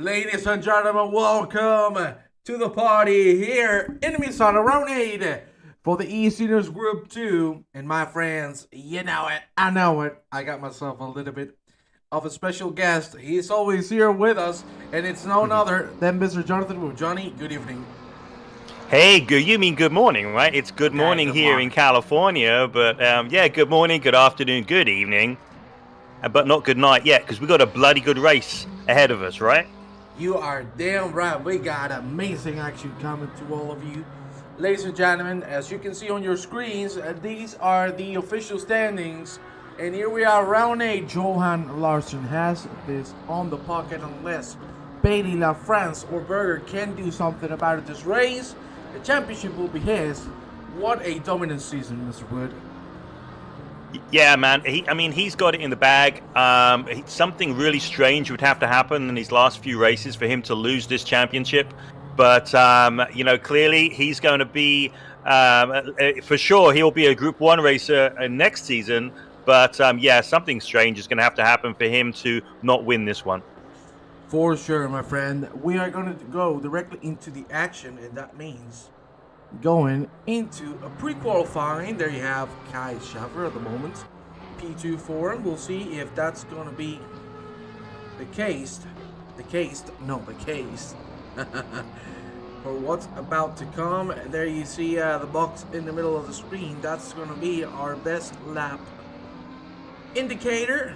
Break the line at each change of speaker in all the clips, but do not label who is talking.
Ladies and gentlemen, welcome to the party here in Misano Round 8 for the eSeniors Group 2. And my friends, you know it, I know it. I got myself a little bit of a special guest. He's always here with us, and it's none other than Mr. Jonathan Wu. Johnny, good evening.
Hey, you mean good morning, right? It's good morning here in California, but yeah, good morning, good afternoon, good evening, but not good night yet, because we got a bloody good race ahead of us, right?
You are damn right. We got amazing action coming to all of you. Ladies and gentlemen, as you can see on your screens, these are the official standings. And here we are, round 8. Johan Larsen has this on the pocket unless Bailey LaFrance or Berger can do something about this race. The championship will be his. What a dominant season, Mr. Wood.
Yeah, man. He's got it in the bag. Something really strange would have to happen in his last few races for him to lose this championship. But clearly he's going to be, for sure, he'll be a Group 1 racer next season. But yeah, something strange is going to have to happen for him to not win this one.
For sure, my friend. We are going to go directly into the action, and that means going into a pre-qualifying. There you have Kai Schaffer at the moment, P2 for him. We'll see if that's going to be the case for what's about to come. There you see the box in the middle of the screen. That's going to be our best lap indicator.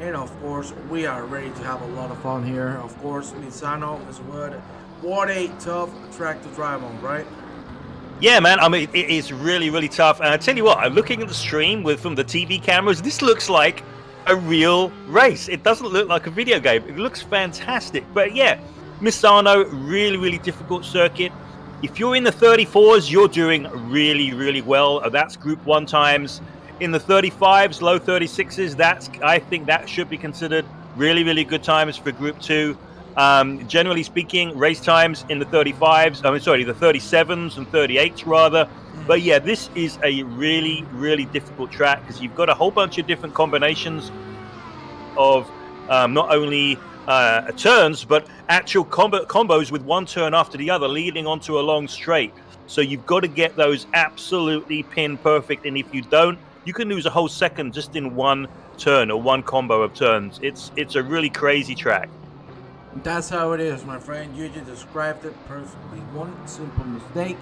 And of course, we are ready to have a lot of fun here. Of course, Misano, Ms. Wood, what a tough track to drive on, right?
Yeah, man. I mean, it is really, really tough. And I tell you what, I'm looking at the stream from the TV cameras. This looks like a real race. It doesn't look like a video game. It looks fantastic. But yeah, Misano, really, really difficult circuit. If you're in the 34s, you're doing really, really well. That's Group 1 times. In the 35s, low 36s, I think that should be considered really, really good times for Group 2. Generally speaking, race times in the 35s, the 37s and 38s rather. But yeah, this is a really, really difficult track because you've got a whole bunch of different combinations of not only turns, but actual combos with one turn after the other leading onto a long straight. So you've got to get those absolutely pin perfect. And if you don't, you can lose a whole second just in one turn or one combo of turns. It's a really crazy track.
That's how it is, my friend. You just described it perfectly. One simple mistake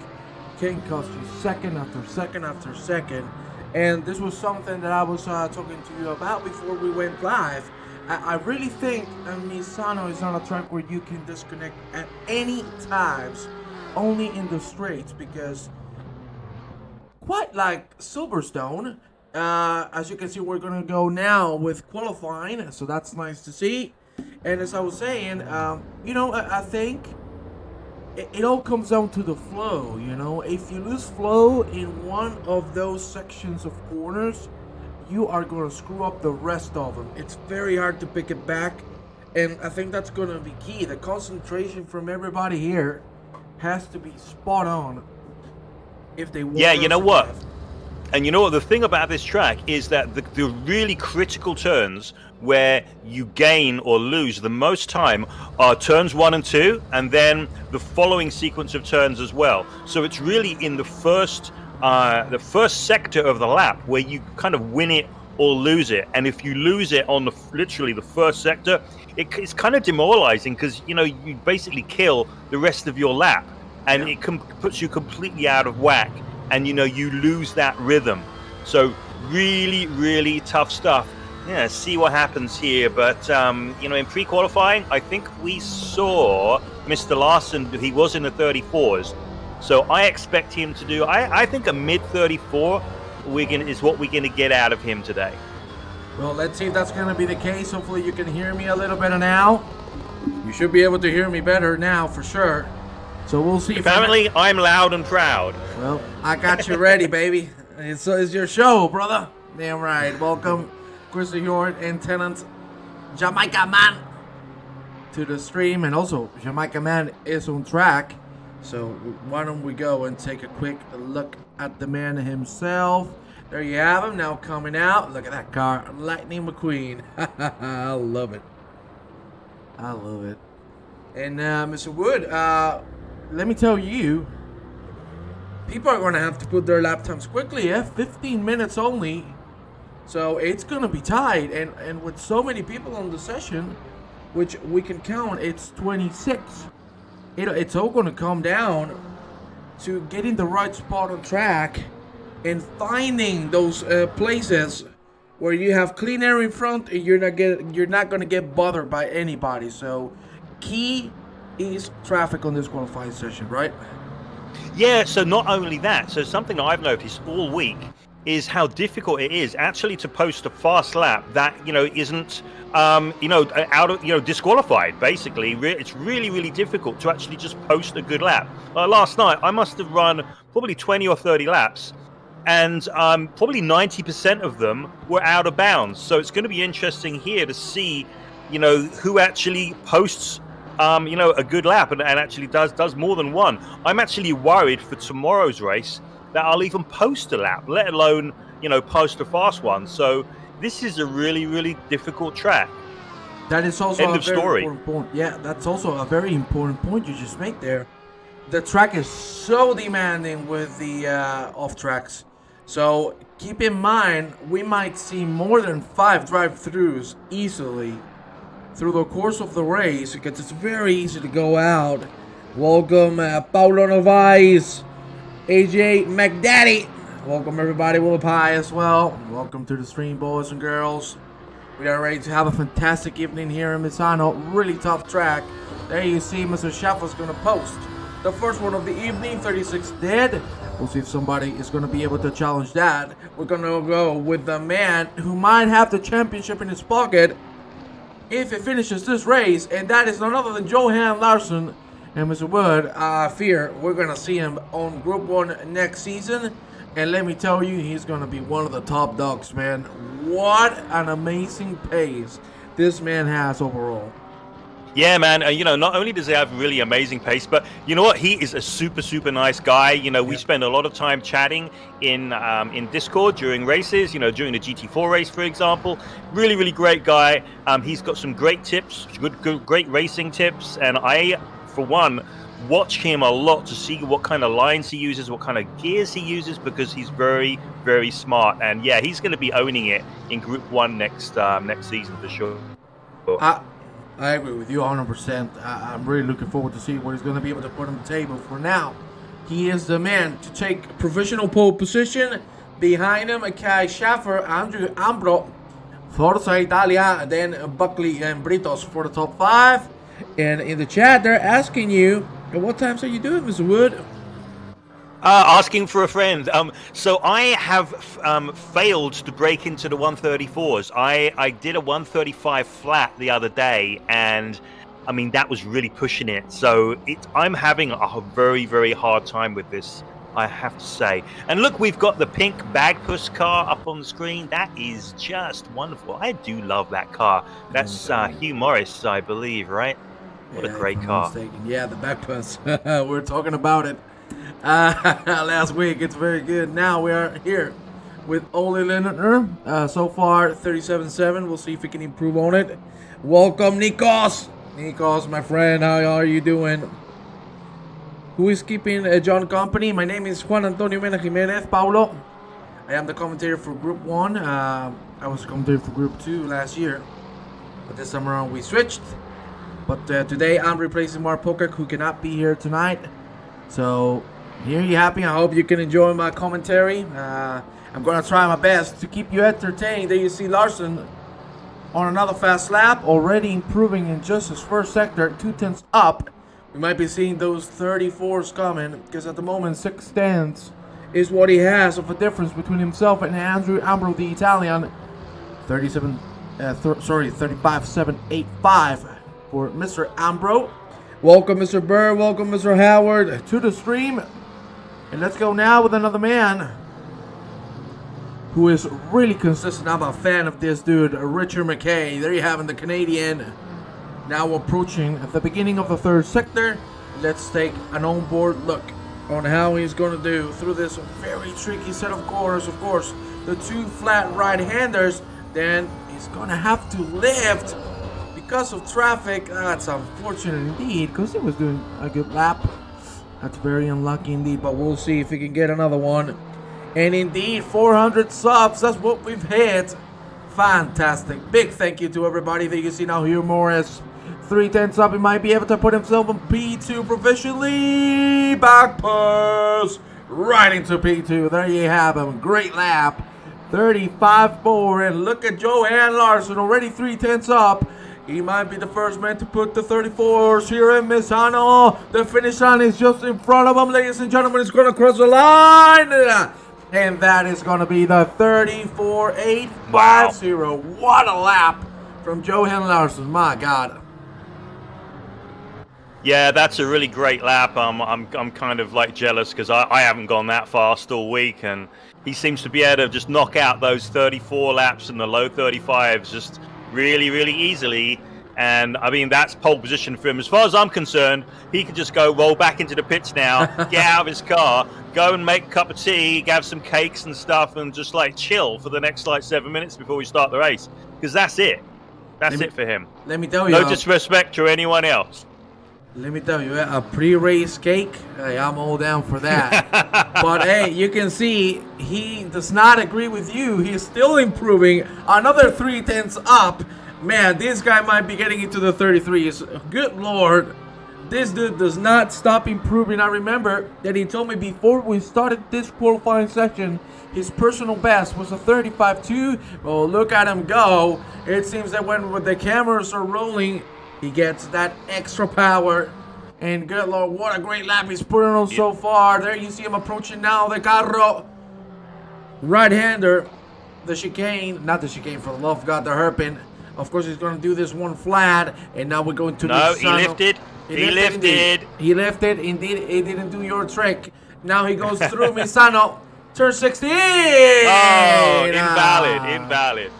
can cost you second after second after second. And this was something that I was talking to you about before we went live. I really think Misano is on a track where you can disconnect at any times, only in the straights, because quite like Silverstone, as you can see, we're going to go now with qualifying, so that's nice to see. And as I was saying, I think it all comes down to the flow, If you lose flow in one of those sections of corners, you are going to screw up the rest of them. It's very hard to pick it back, and I think that's going to be key. The concentration from everybody here has to be spot on if they want.
Yeah, you know what? And you know what? The thing about this track is that the really critical turns where you gain or lose the most time are turns 1 and 2, and then the following sequence of turns as well. So it's really in the first sector of the lap where you kind of win it or lose it. And if you lose it on literally the first sector, it's kind of demoralizing because you basically kill the rest of your lap, and it puts you completely out of whack. And you lose that rhythm. So really, really tough stuff. Yeah, see what happens here. But in pre-qualifying, I think we saw Mr. Larsen. He was in the 34s, so I expect him to do. I think a mid 34 is what we're gonna get out of him today.
Well, let's see if that's gonna be the case. Hopefully, you can hear me a little better now. You should be able to hear me better now for sure. So we'll see.
Apparently, I'm loud and proud.
Well, I got you ready, baby. It's your show, brother. Damn right. Welcome, Chrissy Hort and Tenant Jamaica Man to the stream. And also, Jamaica Man is on track. So why don't we go and take a quick look at the man himself. There you have him now coming out. Look at that car. Lightning McQueen. I love it. I love it. And Mr. Wood, let me tell you, people are going to have to put their lap times quickly. 15 minutes only. So it's going to be tight. And with so many people on the session, which we can count, it's 26. It's all going to come down to getting the right spot on track and finding those places where you have clean air in front and you're not going to get bothered by anybody. So key is traffic on this qualifying session, right?
Yeah, so not only that, so something I've noticed all week is how difficult it is actually to post a fast lap that, isn't, out of, disqualified, basically. It's really, really difficult to actually just post a good lap. Last night, I must have run probably 20 or 30 laps, and probably 90% of them were out of bounds. So it's going to be interesting here to see, who actually posts a good lap and actually does more than one. I'm actually worried for tomorrow's race that I'll even post a lap, let alone, post a fast one. So this is a really, really difficult track.
That is also
End
a
of
very
story.
important point. Yeah, that's also a very important point you just made there. The track is so demanding with the off tracks. So keep in mind, we might see more than 5 drive-throughs easily through the course of the race, because it's very easy to go out. Welcome, Paulo Novaes, AJ McDaddy. Welcome, everybody. Will Pie as well. Welcome to the stream, boys and girls. We are ready to have a fantastic evening here in Misano. Really tough track. There you see Mr. Schaffer's going to post the first one of the evening, 36 dead. We'll see if somebody is going to be able to challenge that. We're going to go with the man who might have the championship in his pocket if he finishes this race, and that is none other than Johan Larsson. And Mr. Wood, I fear we're going to see him on Group 1 next season. And let me tell you, he's going to be one of the top dogs, man. What an amazing pace this man has overall.
Yeah, man. Not only does he have really amazing pace, but you know what? He is a super, super nice guy. We spend a lot of time chatting in Discord during races. During the GT4 race, for example. Really, really great guy. He's got some great tips, great racing tips, and I, for one, watch him a lot to see what kind of lines he uses, what kind of gears he uses, because he's very, very smart. And yeah, he's going to be owning it in Group 1 next season for sure.
I agree with you 100%. I'm really looking forward to see what he's going to be able to put on the table. For now, he is the man to take provisional pole position. Behind him, Mckay, Schaffer, Andrea Ambro, Forza Italia, then Buckley and Britos for the top 5. And in the chat, they're asking you, what times are you doing, Mr. Wood?
Asking for a friend. So I have failed to break into the 134s. I did a 135 flat the other day, and I mean that was really pushing it. So I'm having a very, very hard time with this, I have to say. And look, we've got the pink bag push car up on the screen. That is just wonderful. I do love that car. That's Hugh Morris, I believe, right? What a great car.
Yeah, the back push. We're talking about it last week. It's very good. Now we are here with Ole Lindner. So far 37.7. We'll see if we can improve on it. Welcome, Nikos. Nikos, my friend, how are you doing? Who is keeping John company? My name is Juan Antonio Mena Jimenez. Paulo. I am the commentator for Group 1. I was a commentator for Group 2 last year, but this time around we switched. But today I'm replacing Mark Pokak, who cannot be here tonight. So here you happy. I hope you can enjoy my commentary. I'm going to try my best to keep you entertained. There you see Larson on another fast lap, already improving in just his first sector, 2/10 up. We might be seeing those 34s coming, because at the moment 6 tenths is what he has of a difference between himself and Andrea Ambro, the Italian. 35.785 for Mr. Ambro. Welcome, Mr. Burr. Welcome, Mr. Howard, to the stream. And let's go now with another man who is really consistent. I'm a fan of this dude, Richard Mckay. There you have him, the Canadian. Now approaching at the beginning of the 3rd sector. Let's take an onboard look on how he's going to do through this very tricky set of corners. Of course, the 2 flat right-handers. Then he's going to have to lift because of traffic. That's unfortunate indeed, because he was doing a good lap. That's very unlucky indeed, but we'll see if he can get another one. And indeed, 400 subs, that's what we've hit. Fantastic. Big thank you to everybody that you see now here more as 310 up. He might be able to put himself in P2 proficiently. Back pass. Right into P2. There you have him. Great lap. 35.4. And look at Johan Larsson. Already 310 up. He might be the first man to put the 34s here in Misano. The finish line is just in front of him, ladies and gentlemen. It's going to cross the line. And that is going to be the 34.850. Wow. What a lap from Johan Larsson. My God.
Yeah, that's a really great lap. I'm kind of like jealous because I haven't gone that fast all week, and he seems to be able to just knock out those 34 laps in the low 35s just really, really easily. And I mean, that's pole position for him. As far as I'm concerned, he can just go roll back into the pits now, get out of his car, go and make a cup of tea, have some cakes and stuff, and just like chill for the next like 7 minutes before we start the race. Because that's it. That's it for him.
Let me tell you.
No disrespect to anyone else.
Let me tell you, a pre-race cake, hey, I'm all down for that. But hey, you can see he does not agree with you. He's still improving. Another 3/10 up. Man, this guy might be getting into the 33s. Good Lord. This dude does not stop improving. I remember that he told me before we started this qualifying session, his personal best was a 35.2. Well, look at him go. It seems that when the cameras are rolling, he gets that extra power. And good Lord, what a great lap he's putting on so far. There you see him approaching now the carro. Right-hander. The chicane. Not the chicane, for the love of God, the hairpin. Of course, he's going to do this one flat. And now we're going to
No,
Misano.
he lifted. He lifted.
He lifted. Indeed, he didn't do your trick. Now he goes through Misano. Turn 16.
Oh, invalid.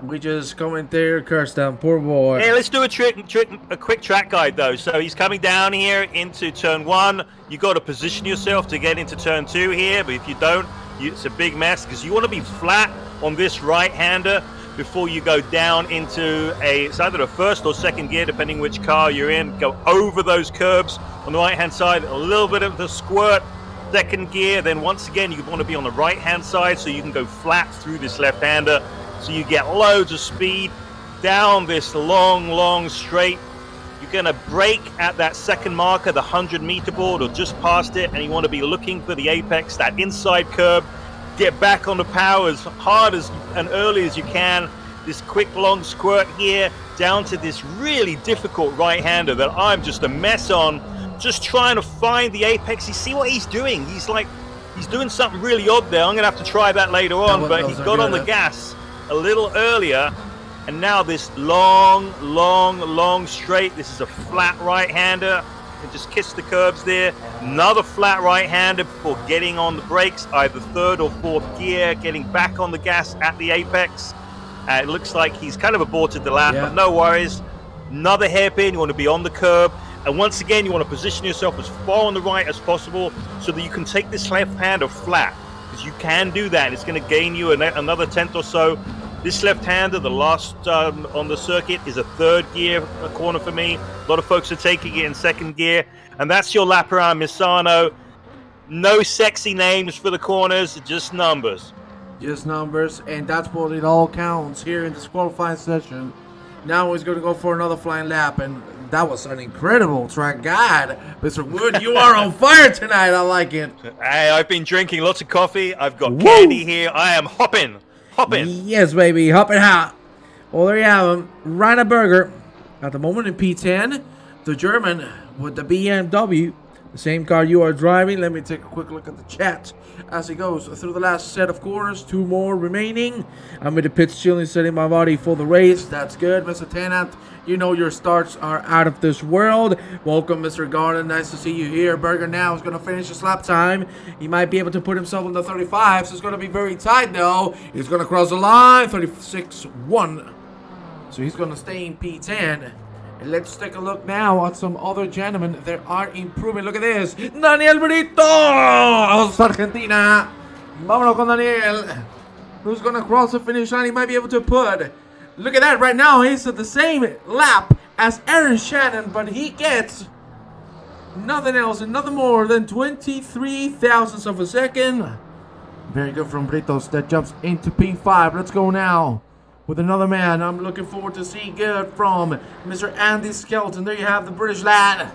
We just commentator cursed him. Poor boy.
Hey, let's do a quick track guide though. So he's coming down here into turn 1. You got to position yourself to get into turn 2 here, but if you don't, it's a big mess because you want to be flat on this right-hander before you go down into it's either a first or second gear, depending which car you're in. Go over those curbs on the right-hand side, a little bit of the squirt, second gear. Then once again, you want to be on the right-hand side so you can go flat through this left-hander. So you get loads of speed down this long straight. You're going to brake at that second marker, the 100-meter board, or just past it, and you want to be looking for the apex, that inside curb. Get back on the power as hard as and early as you can. This quick long squirt here down to this really difficult right-hander that I'm just a mess on. Just trying to find the apex. You see what he's doing? He's doing something really odd there. I'm going to have to try that later on, but he got on the gas a little earlier, and now this long straight. This is a flat right-hander, and just kiss the curbs there. Another flat right-hander before getting on the brakes, either third or fourth gear, getting back on the gas at the apex. It looks like he's kind of aborted the lap, but no worries. Another hairpin. You want to be on the curb, and once again you want to position yourself as far on the right as possible so that you can take this left-hander flat. You can do that. It's going to gain you another 10th or so. This left-hander, the last on the circuit, is a third gear corner for me. A lot of folks are taking it in second gear. And that's your lap around Misano. No sexy names for the corners, just numbers.
Just numbers, and that's what it all counts here in this qualifying session. Now he's going to go for another flying lap, and that was an incredible track. God, Mr. Wood, you are on fire tonight. I like it.
Hey, I've been drinking lots of coffee. I've got candy here. I am hopping.
Yes, baby, hopping hot. Well, there you have him. Rainer Berger at the moment in P10. The German with the BMW. The same car you are driving. Let me take a quick look at the chat as he goes through the last set of corners. 2 more remaining. I'm in the pits chilling, setting my body for the race. That's good, Mr. Tennant. You know your starts are out of this world. Welcome, Mr. Garden. Nice to see you here. Berger now is going to finish his lap time. He might be able to put himself in the 35, so it's going to be very tight, though. He's going to cross the line. 36.1. So he's going to stay in P10. And let's take a look now at some other gentlemen that are improving. Look at this. Daniel Brito! Argentina. Vámonos con Daniel. Who's going to cross the finish line? He might be able to put Look at that right now. He's at the same lap as Aaron Shannon, but he gets nothing else and nothing more than 23 thousandths of a second. Very good from Britos. That jumps into P5. Let's go now with another man. I'm looking forward to see good from Mr. Andy Skelton. There you have the British lad.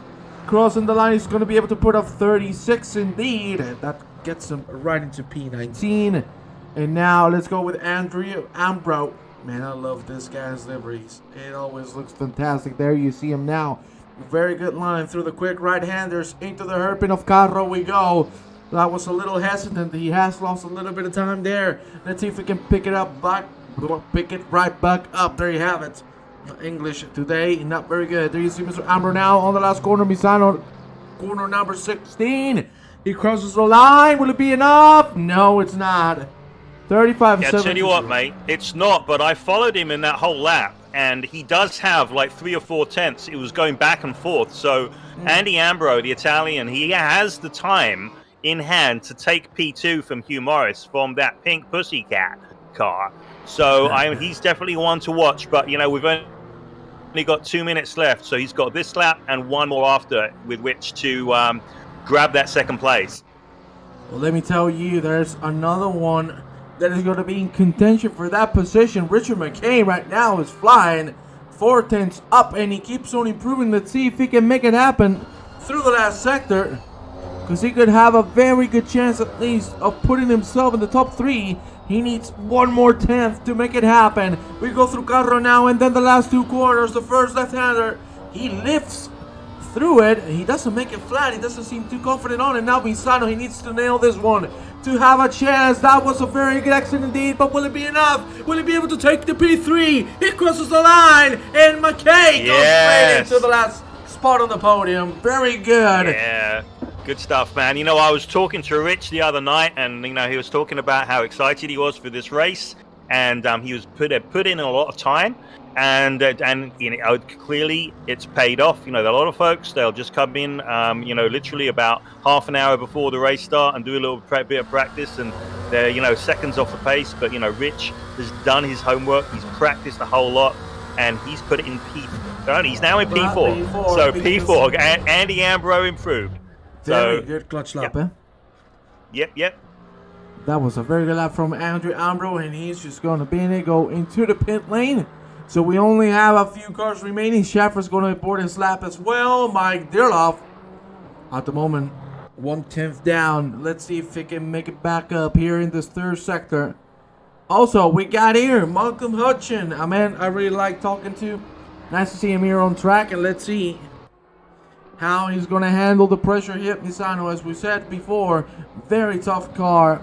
Crossing the line, he's going to be able to put up 36 indeed. That gets him right into P19. And now let's go with Andrea Ambro. Man, I love this guy's liveries. It always looks fantastic. There you see him now. Very good line through the quick right-handers. Into the hairpin of Carro we go. That was a little hesitant. He has lost a little bit of time there. Let's see if we can pick it up back. Pick it right back up. There you have it. English today, not very good. There you see Mr. Ambro now on the last corner. Misano, corner number 16. He crosses the line. Will it be enough? No, it's not. 35.
Yeah, tell you what, mate, it's not. But I followed him in that whole lap, and he does have like 3 or 4 tenths. It was going back and forth. So Andy Ambro, the Italian, he has the time in hand to take P2 from Hugh Morris from that pink pussycat car. So he's definitely one to watch. But you know, we've only got 2 minutes left, so he's got this lap and one more after with which to grab that second place.
Well, let me tell you, there's another one that is going to be in contention for that position. Richard Mccain right now is flying 4 tenths up, and he keeps on improving. Let's see if he can make it happen through the last sector, because he could have a very good chance at least of putting himself in the top 3. He needs 1 more tenth to make it happen. We go through Carro now, and then the last 2 corners. The first left-hander, he lifts through it. He doesn't make it flat. He doesn't seem too confident on it. Now Misano, he needs to nail this one to have a chance. That was a very good exit indeed, but will it be enough? Will he be able to take the P3? He crosses the line, and Mckay goes straight into the last spot on the podium. Very good.
Yeah. Good stuff, man. You know, I was talking to Rich the other night, and you know, he was talking about how excited he was for this race, and he was put in a lot of time, and you know, clearly it's paid off. You know, a lot of folks, they'll just come in, you know, literally about half an hour before the race start and do a little bit of practice, and they're, you know, seconds off the pace. But you know, Rich has done his homework. He's practiced a whole lot, and he's put it in P4. He's now in P4. So P4. Andy Ambro improved.
Very good clutch lap,
Yep.
That was a very good lap from Andrea Ambro, and he's just going to go into the pit lane. So we only have a few cars remaining. Schaffer's going to board his lap as well. Mike Dirloff, at the moment, 1 tenth down. Let's see if he can make it back up here in this third sector. Also, we got here Malcolm Hutchin, a man I really like talking to. Nice to see him here on track, and let's see how he's going to handle the pressure hit Misano. As we said before, very tough car.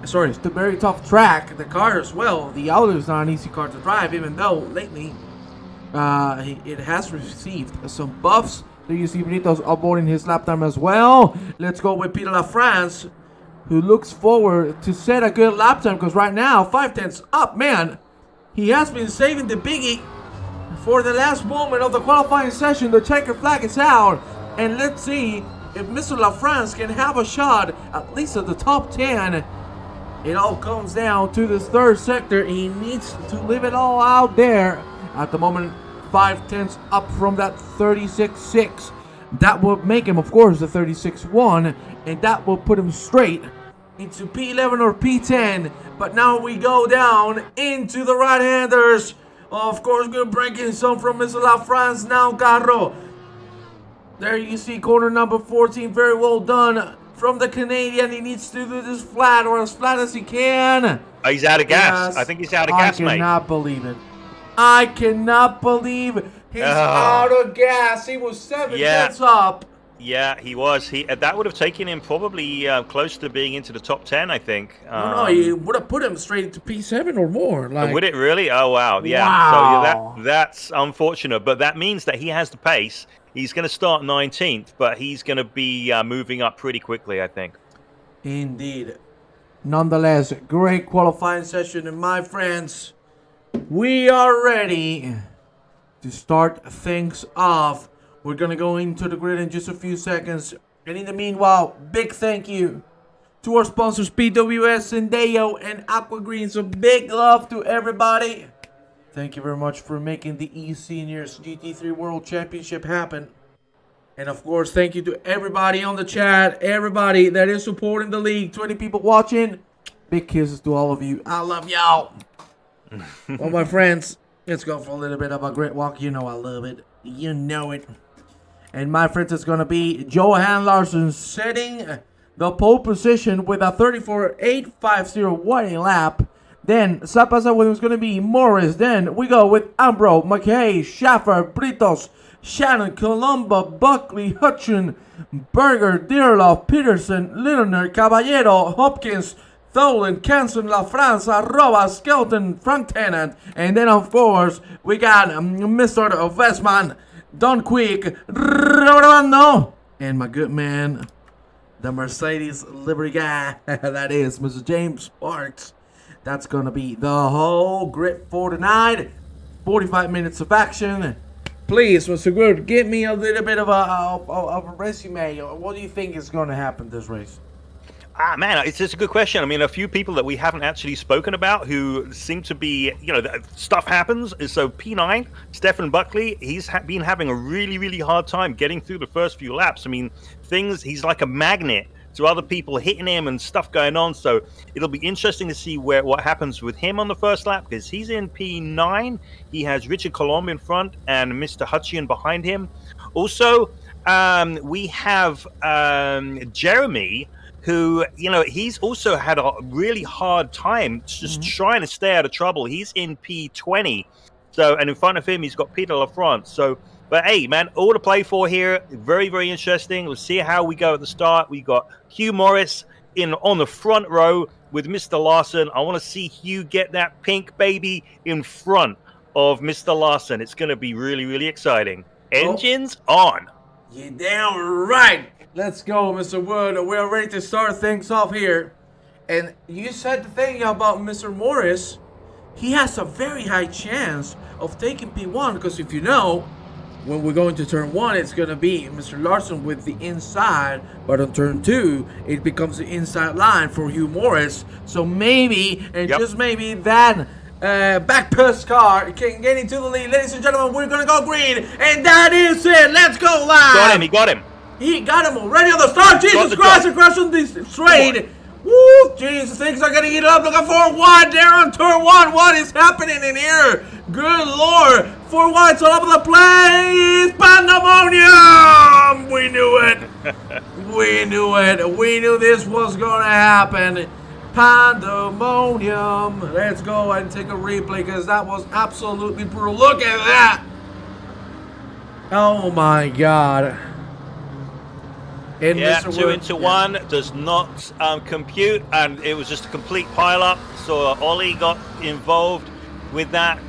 Sorry, it's a very tough track. The car as well. The Audi is not an easy car to drive, even though lately it has received some buffs. There you see Britos upboarding his lap time as well. Let's go with Peter LaFrance, who looks forward to set a good lap time, because right now, 5 tenths up, man. He has been saving the biggie for the last moment of the qualifying session. The checker flag is out, and let's see if Mr. LaFrance can have a shot at least at the top 10. It all comes down to this third sector. He needs to live it all out there. At the moment, 5 tenths up from that 36.6. That will make him, of course, the 36.1, and that will put him straight into P11 or P10. But now we go down into the right-handers. Of course, we're breaking some from Mr. LaFrance now, Carro. There you see corner number 14. Very well done from the Canadian. He needs to do this flat, or as flat as he can.
He's out of gas. Yes. I think he's out of gas, mate.
I cannot believe it. I cannot believe he's out of gas. He was 7 tenths up.
Yeah, he was. That would have taken him probably close to being into the top 10, I think.
No, he would have put him straight into P7 or more. Like,
would it really? Oh, wow. Yeah. Wow. So that's unfortunate, but that means that he has the pace. He's going to start 19th, but he's going to be moving up pretty quickly, I think.
Indeed. Nonetheless, great qualifying session, and my friends, we are ready to start things off. We're going to go into the grid in just a few seconds. And in the meanwhile, big thank you to our sponsors, PWS, Sendeo, and Aqua Green. So big love to everybody. Thank you very much for making the eSeniors GT3 World Championship happen. And of course, thank you to everybody on the chat, everybody that is supporting the league, 20 people watching. Big kisses to all of you. I love y'all. Well, my friends, let's go for a little bit of a great walk. You know I love it. You know it. And my friends, it's going to be Johan Larsson setting the pole position with a 34.850 winning lap. Then, Zapasa was going to be Morris. Then we go with Ambro, Mckay, Schaffer, Britos, Shannon, Colombo, Buckley, Hutchin, Berger, Dearloff, Peterson, Littner, Caballero, Hopkins, Tholen, Canson, La France, Arroba, Skelton, Frank Tennant. And then, of course, we got Mr. Westman, Don Quick, Rodando, and my good man, the Mercedes livery guy. That is Mr. James Sparks. That's going to be the whole grid for tonight. 45 minutes of action. Please, Mr. Good, give me a little bit of a resume. What do you think is going to happen this race?
Man, it's just a good question. I mean, a few people that we haven't actually spoken about who seem to be, stuff happens. So P9, Stefan Buckley, he's been having a really, really hard time getting through the first few laps. I mean, he's like a magnet to other people hitting him and stuff going on. So it'll be interesting to see what happens with him on the first lap, because he's in P9. He has Richard Colomb in front and Mr. Hutchian behind him. Also, we have Jeremy, who, he's also had a really hard time just trying to stay out of trouble. He's in P20. So, and in front of him, he's got Peter LaFrance. So, but hey, man, all to play for here. Very, very interesting. Let's see how we go at the start. We got Hugh Morris on the front row with Mr. Larson. I want to see Hugh get that pink baby in front of Mr. Larson. It's going to be really, really exciting. Engines on.
You're damn right. Let's go, Mr. Wood. We're ready to start things off here. And you said the thing about Mr. Morris. He has a very high chance of taking P1, because if you know, when we're going to turn 1, it's going to be Mr. Larson with the inside, but on turn 2, it becomes the inside line for Hugh Morris. So maybe, and just maybe, that back push car can get into the lead. Ladies and gentlemen, we're going to go green, and that is it. Let's go live.
He got him.
He got him already on the start. Jesus Christ, across on this straight. Woo, Jesus, things are going to heat up. Looking for one there on turn 1. What is happening in here? Good Lord. 4 whites all over the place. Pandemonium. We knew it. We knew it. We knew this was going to happen. Pandemonium. Let's go and take a replay, because that was absolutely brutal. Look at that. Oh, my God.
And Mr. 2 into 1 does not compute, and it was just a complete pile-up. So Ollie got involved with that.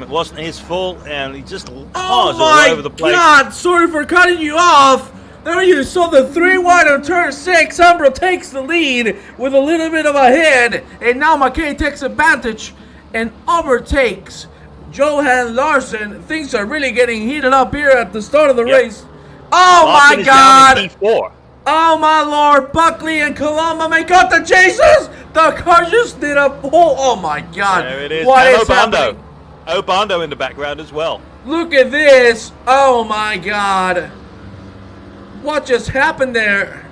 It wasn't his fault, and he just paused all over the place. Oh my God!
Sorry for cutting you off. There you saw the 3 wide on turn 6. Ambro takes the lead with a little bit of a hit, and now Mckay takes advantage and overtakes Johan Larsson. Things are really getting heated up here at the start of the race. Oh
Larson
my God!
Is down in P4.
Oh my Lord, Buckley and Colombo make out the chases! The car just did a pull. Oh my God.
There it is.
What
and
is happening?
Obando in the background as well.
Look at this. Oh my God. What just happened there?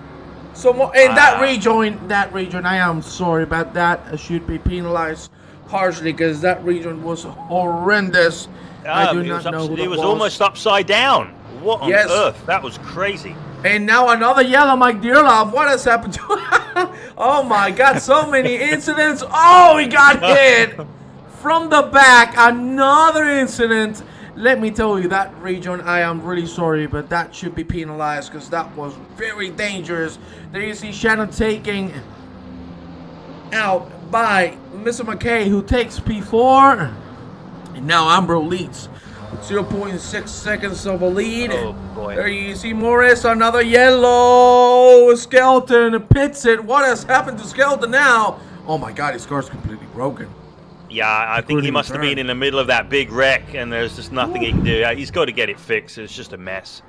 So that region, I am sorry about that. I should be penalized harshly, because that region was horrendous. I do not know who
it was. Almost upside down. What on earth? That was crazy.
And now another yellow Mike Dearloff. What has happened to him? Oh my God, so many incidents. Oh, he got hit from the back. Another incident. Let me tell you, that region, I am really sorry, but that should be penalized, because that was very dangerous. There you see Shannon taking out by Mr. Mckay, who takes P4. And now Ambro leads. 0.6 seconds of a lead.
Oh boy.
There you see Morris, another yellow. Skelton pits it. What has happened to Skelton now? Oh my God, his car's completely broken.
Yeah, I think he must have been in the middle of that big wreck, and there's just nothing he can do. He's got to get it fixed. It's just a mess.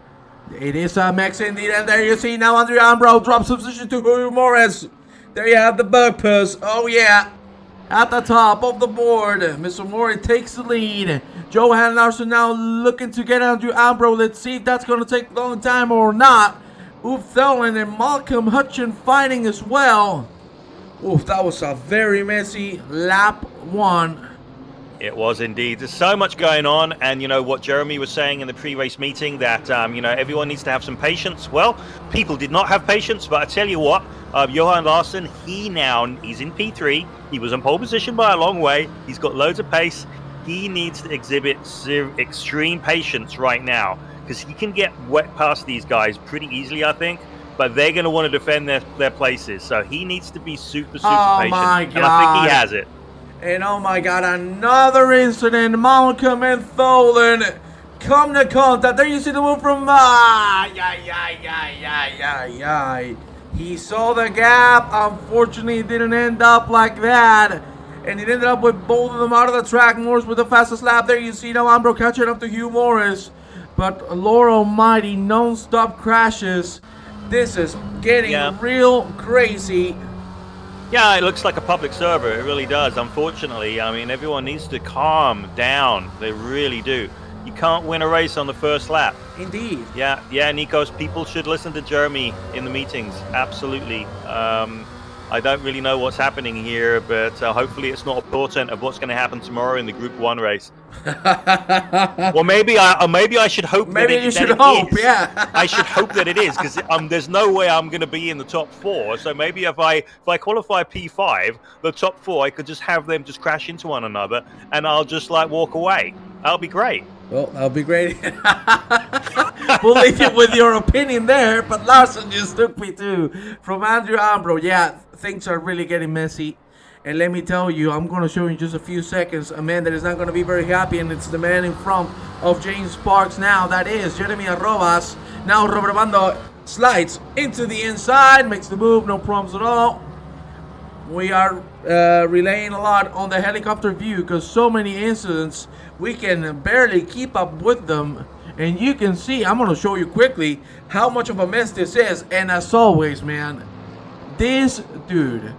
It is a mess indeed, and there you see now Andrea Ambro drops position to Morris. There you have the bug push. Oh yeah. At the top of the board, Mr. Mori takes the lead. Johan Larsson now looking to get Andrea Ambro. Let's see if that's going to take a long time or not. Oof Tholen and Malcolm Hutchin fighting as well. Oof, that was a very messy lap 1.
It was indeed. There's so much going on, and you know what Jeremy was saying in the pre-race meeting, that you know, everyone needs to have some patience. Well, people did not have patience, but I tell you what, Johan Larsson, he's in P3. He was in pole position by a long way. He's got loads of pace. He needs to exhibit extreme patience right now, because he can get wet past these guys pretty easily, I think. But they're going to want to defend their places, so he needs to be super patient.
My God.
And I think he has it.
And oh my God, another incident. Malcolm and Tholen come to contact. There you see the move from He saw the gap. Unfortunately, it didn't end up like that. And it ended up with both of them out of the track. Morris with the fastest lap. There you see now Ambro catching up to Hugh Morris. But Lord Almighty, non-stop crashes. This is getting real crazy.
Yeah, it looks like a public server. It really does, unfortunately. I mean, everyone needs to calm down. They really do. You can't win a race on the first lap.
Indeed.
Yeah, Nikos, people should listen to Jeremy in the meetings. Absolutely. I don't really know what's happening here, but hopefully it's not a portent of what's going to happen tomorrow in the Group 1 race. Well, maybe I should hope that it is.
Yeah.
I should hope that it is, because there's no way I'm going to be in the top 4. So maybe if I qualify P5, the top 4, I could just have them just crash into one another, and I'll just like walk away. That'll be great.
Well, that'll be great. We'll leave you with your opinion there, but Larson just took me to from Andrea Ambro. Yeah, things are really getting messy. And let me tell you, I'm going to show you in just a few seconds a man that is not going to be very happy, and it's the man in front of James Sparks now. That is Jeremy Arrobas. Now Robert Bando slides into the inside, makes the move, no problems at all. We are relaying a lot on the helicopter view because so many incidents, we can barely keep up with them. And you can see, I'm going to show you quickly how much of a mess this is. And as always, man, this dude,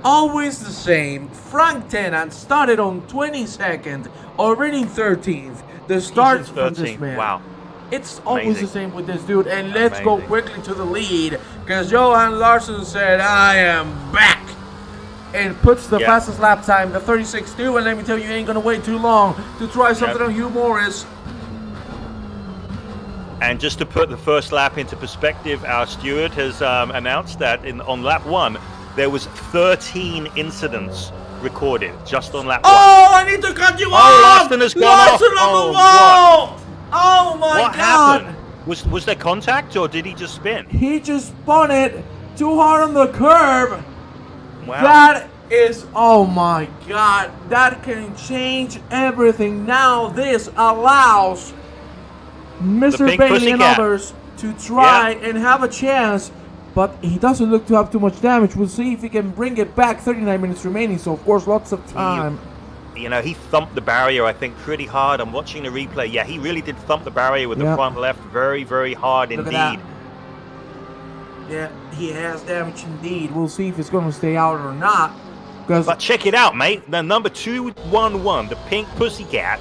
always the same. Frank Tennant started on 22nd, already 13th. The start from this man.
Wow.
It's always the same with this dude. And let's go quickly to the lead, because Johan Larsson said, I am back. And puts the fastest lap time, the 36.2. And let me tell you, you ain't going to wait too long to try something on Hugh Morris.
And just to put the first lap into perspective, our steward has announced that on lap 1, there was 13 incidents recorded just on lap 1.
Oh, I need to cut you off!
Larsson has gone off.
On the wall! What? Oh my
God! What happened? Was there contact, or did he just spin?
He just spun it too hard on the curb.
Wow.
That is, oh my God, that can change everything. Now this allows Mr. Bailey and others to try and have a chance, but he doesn't look to have too much damage. We'll see if he can bring it back. 39 minutes remaining, so of course lots of time.
He thumped the barrier, I think, pretty hard. I'm watching the replay. Yeah, he really did thump the barrier with the front left very, very hard indeed.
Yeah, he has damage indeed. We'll see if it's going to stay out or not.
But check it out, mate. The number 211, the Pink Pussycat,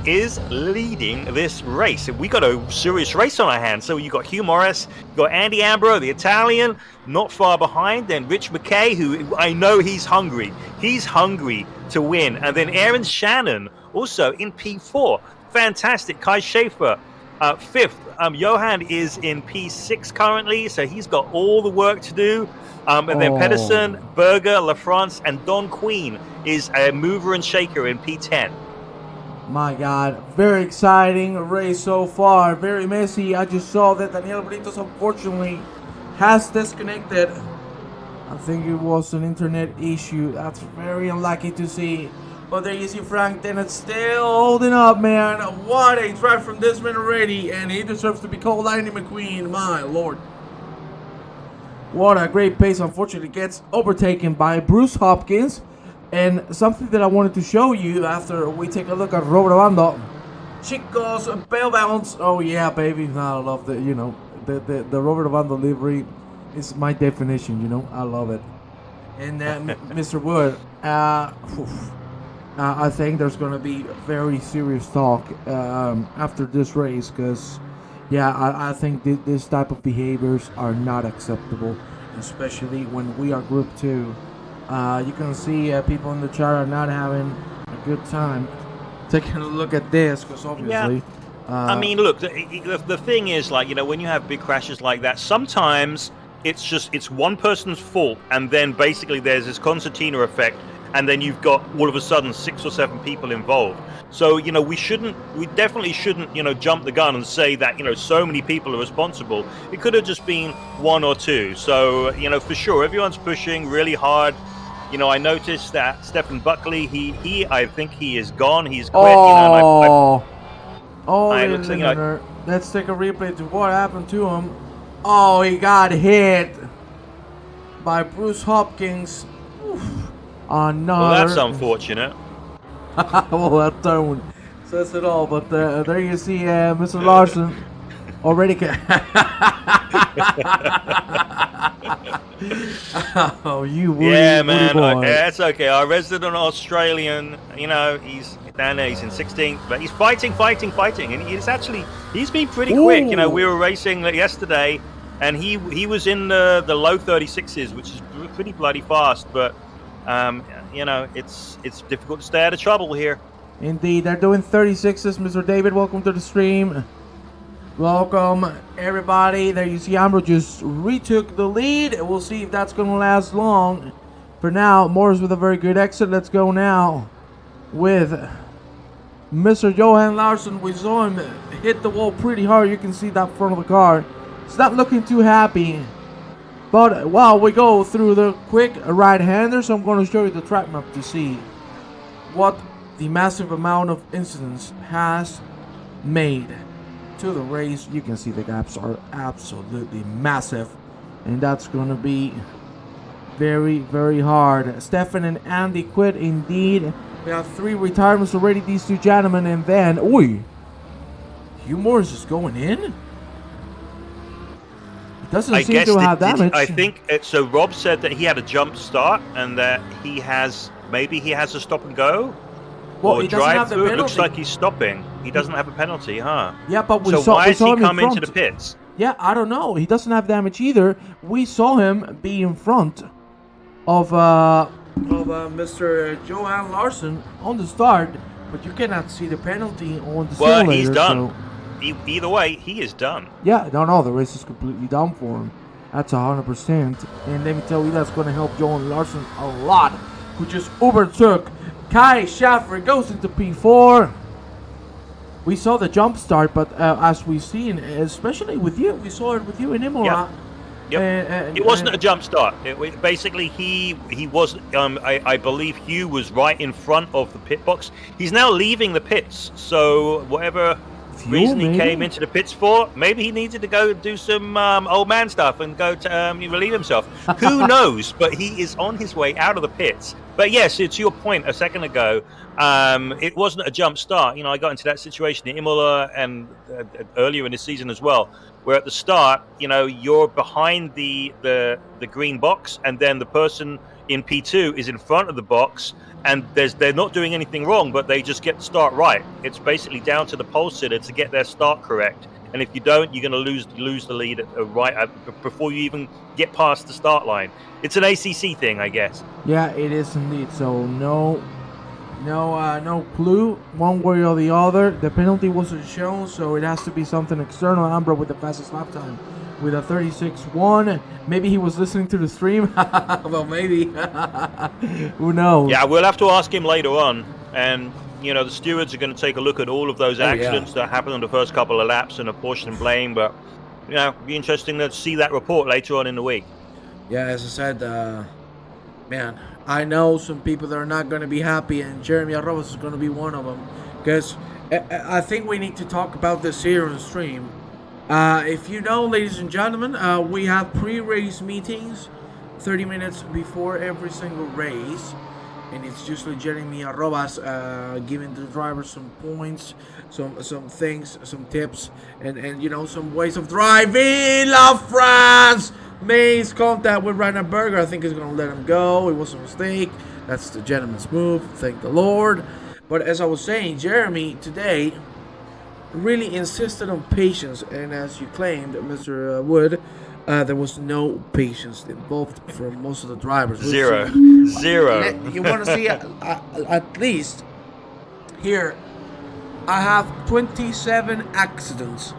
is leading this race. We got a serious race on our hands. So you got Hugh Morris, you got Andy Ambro, the Italian, not far behind. Then Rich Mckay, who I know he's hungry. He's hungry to win. And then Aaron Shannon, also in P4. Fantastic. Kai Schaefer, 5th. Johan is in P6 currently, so he's got all the work to do. And then Pedersen, Berger, LaFrance, and Don Queen is a mover and shaker in P10.
My God, very exciting race so far. Very messy. I just saw that Daniel Britos unfortunately has disconnected. I think it was an internet issue. That's very unlucky to see. But there you see Frank Tennant still holding up, man. What a drive from this man already. And he deserves to be called Lightning McQueen. My Lord. What a great pace. Unfortunately gets overtaken by Bruce Hopkins. And something that I wanted to show you after we take a look at Robert Bando. Chicos, bell bounce. Oh yeah, baby. I love the, the Robert Bando livery is my definition, I love it. And Mr. Wood, I think there's going to be very serious talk after this race because, yeah, I think this type of behaviors are not acceptable, especially when we are Group 2. You can see people in the chat are not having a good time taking a look at this because obviously...
I mean, look, the thing is, like, you know, when you have big crashes like that, sometimes it's one person's fault, and then basically there's this concertina effect, and then you've got all of a sudden 6 or 7 people involved. So, you know, we definitely shouldn't, you know, jump the gun and say that, you know, so many people are responsible. It could have just been 1 or 2. So, you know, for sure, everyone's pushing really hard. You know, I noticed that Stephen Buckley, I think he is gone. He's quit.
Oh,
you know, and I,
let's take a replay to what happened to him. Oh, he got hit by Bruce Hopkins. Oof. Another.
Well, that's unfortunate.
Well, that tone says it all. But there you see Mr. Larson already. Oh, you woody,
yeah, man.
boy.
That's okay. Our resident Australian, you know, he's down there. He's in 16th, but he's fighting, and he's been pretty quick. You know, we were racing yesterday, and he was in the low 36s, which is pretty bloody fast. But you know, it's difficult to stay out of trouble here.
Indeed, they're doing 36s. Mr. David, welcome to the stream. Welcome, everybody. There you see Ambro just retook the lead. We'll see if that's going to last long. For now, Morris with a very good exit. Let's go now with Mr. Johan Larsson. We saw him hit the wall pretty hard. You can see that front of the car. It's not looking too happy. But while we go through the quick right-handers, I'm going to show you the track map to see what the massive amount of incidents has made to the race. You can see the gaps are absolutely massive, and that's going to be very, very hard. Stefan and Andy quit indeed. We have 3 retirements already, these 2 gentlemen, and then, Hugh Morris is going in? Doesn't seem to have damage.
I think so. Rob said that he had a jump start and that he has a stop and go.
Well,
or
he doesn't have the
through.
penalty.
It looks like he's stopping. He doesn't have a penalty, huh?
Yeah, but
so why is he come into the pits?
Yeah, I don't know. He doesn't have damage either. We saw him be in front of Mr. Johan Larsson on the start, but you cannot see the penalty on the simulator.
Well, he's done.
So.
Either way, he is done.
Yeah, no, the race is completely done for him. That's 100%. And let me tell you, that's going to help Johan Larsson a lot, who just overtook Kai Schaffer. Goes into P4. We saw the jump start, but as we've seen, especially with you, we saw it with you in Imola.
Yep. It wasn't a jump start. Basically, he was. I believe Hugh was right in front of the pit box. He's now leaving the pits. So whatever reason he came into the pits for, maybe he needed to go do some old man stuff and go to relieve himself. Who knows? But he is on his way out of the pits. But yes, to your point a second ago, it wasn't a jump start. You know, I got into that situation in Imola and earlier in the season as well, where at the start, you know, you're behind the green box, and then the person in P2 is in front of the box, and they're not doing anything wrong, but they just get the start right. It's basically down to the pole sitter to get their start correct, and if you don't, you're going to lose the lead before you even get past the start line. It's an ACC thing, I guess.
Yeah, it is indeed. So no clue one way or the other. The penalty wasn't shown, so it has to be something external. Ambro with the fastest lap time with a 36.1. Maybe he was listening to the stream. Well, maybe. Who knows?
Yeah, we'll have to ask him later on. And, you know, the stewards are going to take a look at all of those accidents that happened on the first couple of laps and apportion blame. But, you know, it'll be interesting to see that report later on in the week.
Yeah, as I said, man, I know some people that are not going to be happy, and Jeremy Arrobas is going to be one of them. Because I think we need to talk about this here on the stream. If you know, ladies and gentlemen, we have pre-race meetings 30 minutes before every single race. And it's usually Jeremy Arrobas giving the drivers some points, some things, some tips, and you know, some ways of driving. La France! May's contact with Rainer Berger, I think, is going to let him go. It was a mistake. That's the gentleman's move. Thank the Lord. But as I was saying, Jeremy today really insisted on patience, and as you claimed, Mr. Wood, there was no patience involved from most of the drivers.
Zero.
You want to see at least here? I have 27 accidents.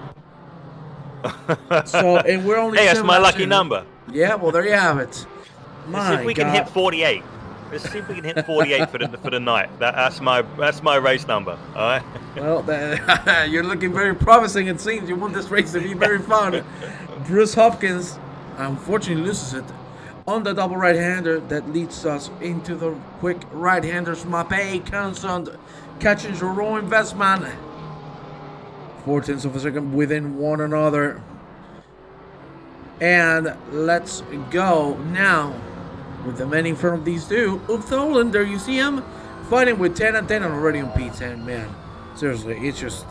So, and we're only.
Hey, that's my lucky number.
Yeah, well, there you have it.
Let's see if we can hit 48. Let's see if we can hit 48 for the night. That's my race number. All right.
Well, you're looking very promising. It seems you want this race to be very fun. Bruce Hopkins, unfortunately, loses it on the double right-hander that leads us into the quick right-handers. Mccain counts on catching Jerome Investment. 0.4 of a second within one another. And let's go now with the men in front of these two. Uptholen, there you see him fighting with 10 and 10 already on P10, man. Seriously, it's just,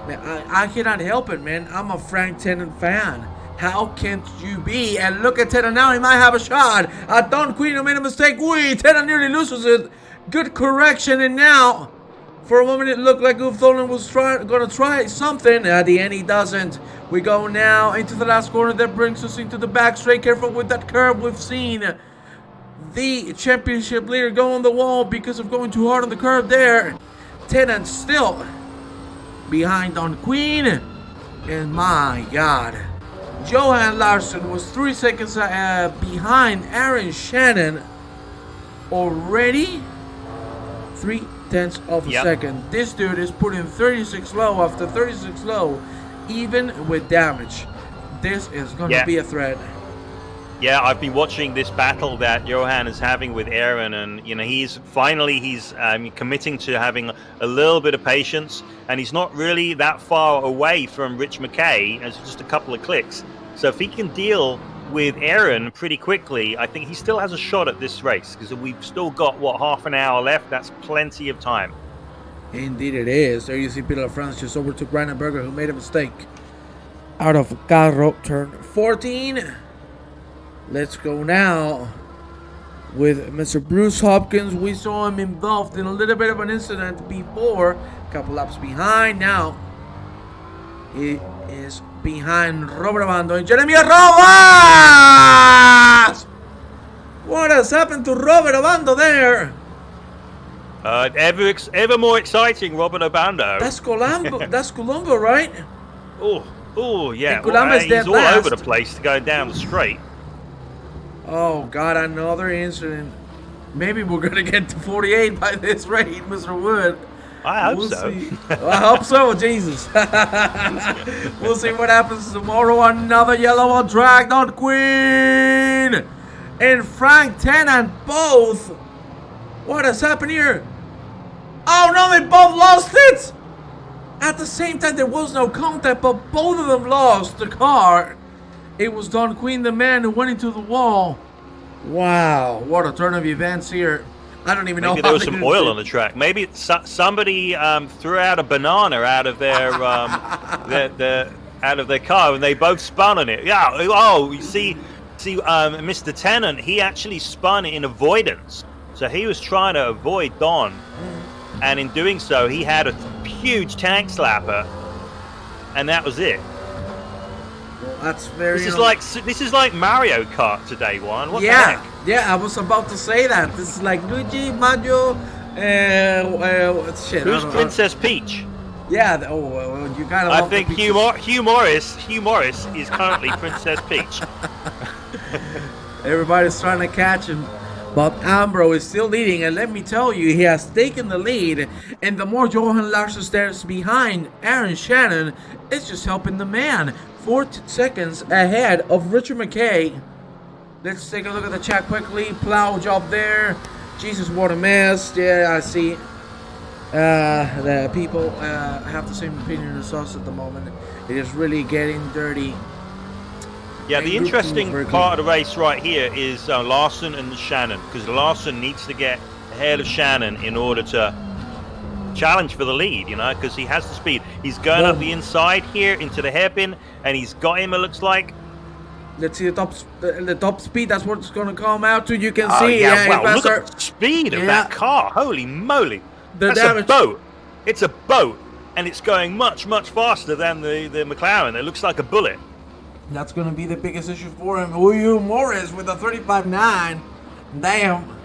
man, I cannot help it, man. I'm a Frank Tennant fan. How can't you be? And look at Tennant now, he might have a shot. Don Quinn who made a mistake. Tennant nearly loses it. Good correction, and now, for a moment it looked like Uptholen was gonna try something. At the end he doesn't. We go now into the last corner that brings us into the back straight. Careful with that curve. We've seen the championship leader go on the wall because of going too hard on the curve there. Tennant still behind on Queen. And my God, Johan Larsson was 3 seconds behind Aaron Shannon already. 0.3 of a second. This dude is putting 36 low after 36 low, even with damage. This is going to be a threat.
Yeah, I've been watching this battle that Johan is having with Aaron, and you know he's committing to having a little bit of patience, and he's not really that far away from Rich Mckay, as just a couple of clicks. So if he can deal with Aaron pretty quickly, I think he still has a shot at this race, because we've still got half an hour left. That's plenty of time. Indeed it is. There you see Peter France just overtook Ryan Berger, who made a mistake out of Carro turn 14. Let's go now with Mr. Bruce Hopkins. We saw him involved in a little bit of an incident before, a couple laps behind. Now he is behind Robert Abando and Jeremy Rojas. What has happened to Robert Abando there? Ever more exciting, Robert Abando.
That's Colombo. That's Colombo, right?
Oh, yeah.
He's
all over the place going down the straight.
Oh, God, another incident. Maybe we're going to get to 48 by this rate, Mr. Wood.
I hope so.
I hope so, Jesus. We'll see what happens tomorrow. Another yellow one dragged on Queen and Frank Tennant both. What has happened here? Oh, no, they both lost it. At the same time, there was no contact, but both of them lost the car. It was Don Quinn, the man who went into the wall. Wow, what a turn of events here. I don't even know.
Maybe there was some oil on the track. Maybe somebody threw out a banana out of their out of their car, and they both spun on it. Yeah. Oh, you see, Mr. Tennant, he actually spun in avoidance. So he was trying to avoid Don, and in doing so, he had a huge tank slapper, and that was it.
That's very.
This is like Mario Kart today, Juan. What the heck?
Yeah, I was about to say that. This is like Luigi, Mario, shit.
Who's Princess Peach?
Yeah. You gotta.
I think Hugh Morris is currently Princess Peach.
Everybody's trying to catch him, but Ambro is still leading, and let me tell you, he has taken the lead. And the more Johan Larsson stays behind Aaron Shannon, it's just helping the man. 4 seconds ahead of Richard Mckay. Let's take a look at the chat quickly. Plow job there. Jesus, what a mess. Yeah, I see. The people have the same opinion as us at the moment. It is really getting dirty.
Yeah, the interesting part of the race right here is Larsson and Shannon, because Larsson needs to get ahead of Shannon in order to challenge for the lead, you know, because he has the speed. He's going up the inside here into the hairpin, and he's got him, it looks like.
Let's see the top speed. That's what it's gonna come out to. You can
Oh,
see.
yeah, wow, look
faster.
at the speed of that car. Holy moly.
The
That's
damage.
a boat. It's a boat, and it's going much, much faster than the McLaren. It looks like a bullet.
That's gonna be the biggest issue for him. Uyu Morris with a 35.9. Damn.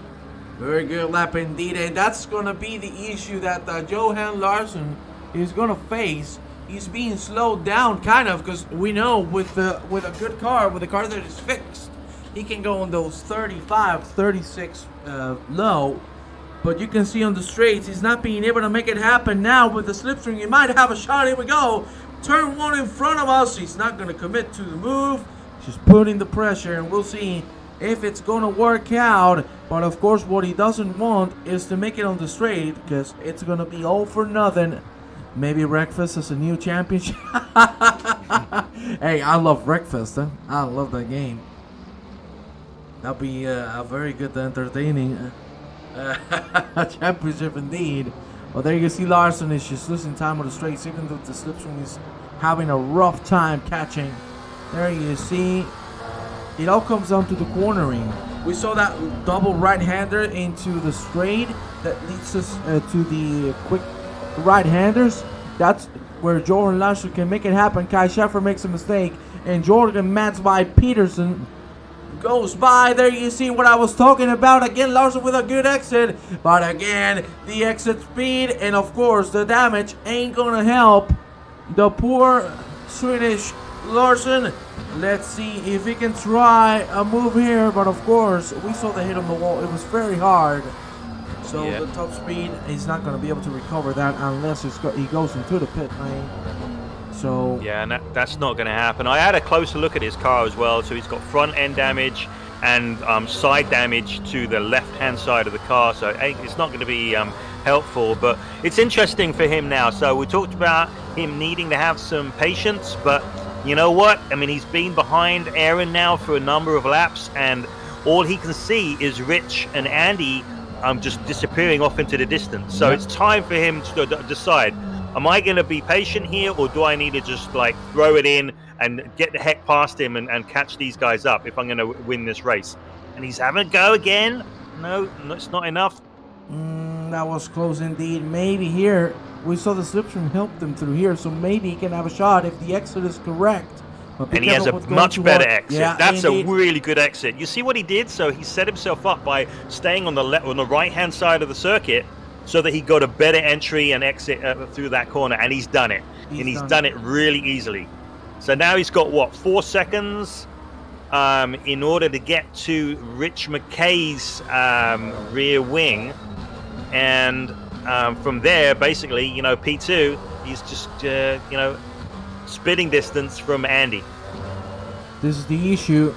Very good lap indeed. And that's gonna be the issue that Johan Larsson is gonna face. He's being slowed down, kind of, because we know with a good car, with a car that is fixed, he can go on those 35, 36 low. But you can see on the straights, he's not being able to make it happen now with the slipstream. He might have a shot. Here we go. Turn one in front of us. He's not going to commit to the move. Just putting the pressure, and we'll see if it's going to work out. But of course, what he doesn't want is to make it on the straight, because it's going to be all for nothing. Maybe Wreckfest is a new championship. Hey, I love Wreckfest. Huh? I love that game. That'll be a very good, entertaining championship indeed. Well, there you see Larson is just losing time on the straights, even though the slipstream is having a rough time catching. There you see. It all comes down to the cornering. We saw that double right-hander into the straight that leads us to the quick right-handers. That's where Jordan Larson can make it happen. Kai Scheffer makes a mistake, and Jorgen Mats by Peterson goes by. There you see what I was talking about. Again, Larson with a good exit, but again, the exit speed and of course the damage ain't gonna help the poor Swedish Larson. Let's see if he can try a move here, but of course we saw the hit on the wall. It was very hard. So the top speed, he's not going to be able to recover that unless he goes into the pit lane. So
yeah, and that's not going to happen. I had a closer look at his car as well. So he's got front end damage and side damage to the left hand side of the car. So it's not going to be helpful. But it's interesting for him now. So we talked about him needing to have some patience. But you know what? I mean, he's been behind Aaron now for a number of laps, and all he can see is Rich and Andy just disappearing off into the distance. So it's time for him to decide, am I going to be patient here, or do I need to just like throw it in and get the heck past him and catch these guys up if I'm going to win this race? And he's having a go again. No, it's not enough.
That was close indeed. Maybe here, we saw the slipstream help them through here, so maybe he can have a shot if the exit is correct.
And he has a much better exit.
Yeah,
that's
indeed.
a really good exit. You see what he did? So he set himself up by staying on the right-hand side of the circuit, so that he got a better entry and exit through that corner, and he's done it. He's done it really easily. So now he's got, what, 4 seconds in order to get to Rich Mckay's rear wing. And from there, basically, you know, P2, he's just, you know, spitting distance from Andy.
This is the issue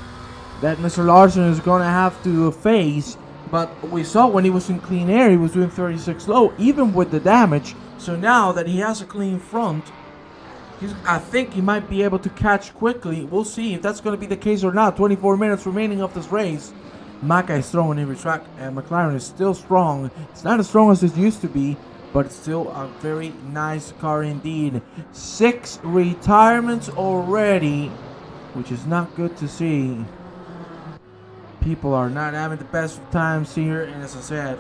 that Mr. Larson is going to have to face. But we saw when he was in clean air, he was doing 36 low, even with the damage. So now that he has a clean front, I think he might be able to catch quickly. We'll see if that's going to be the case or not. 24 minutes remaining of this race. Mckay is throwing every track, and McLaren is still strong. It's not as strong as it used to be, but it's still a very nice car indeed. 6 retirements already, which is not good to see. People are not having the best times here, and as I said,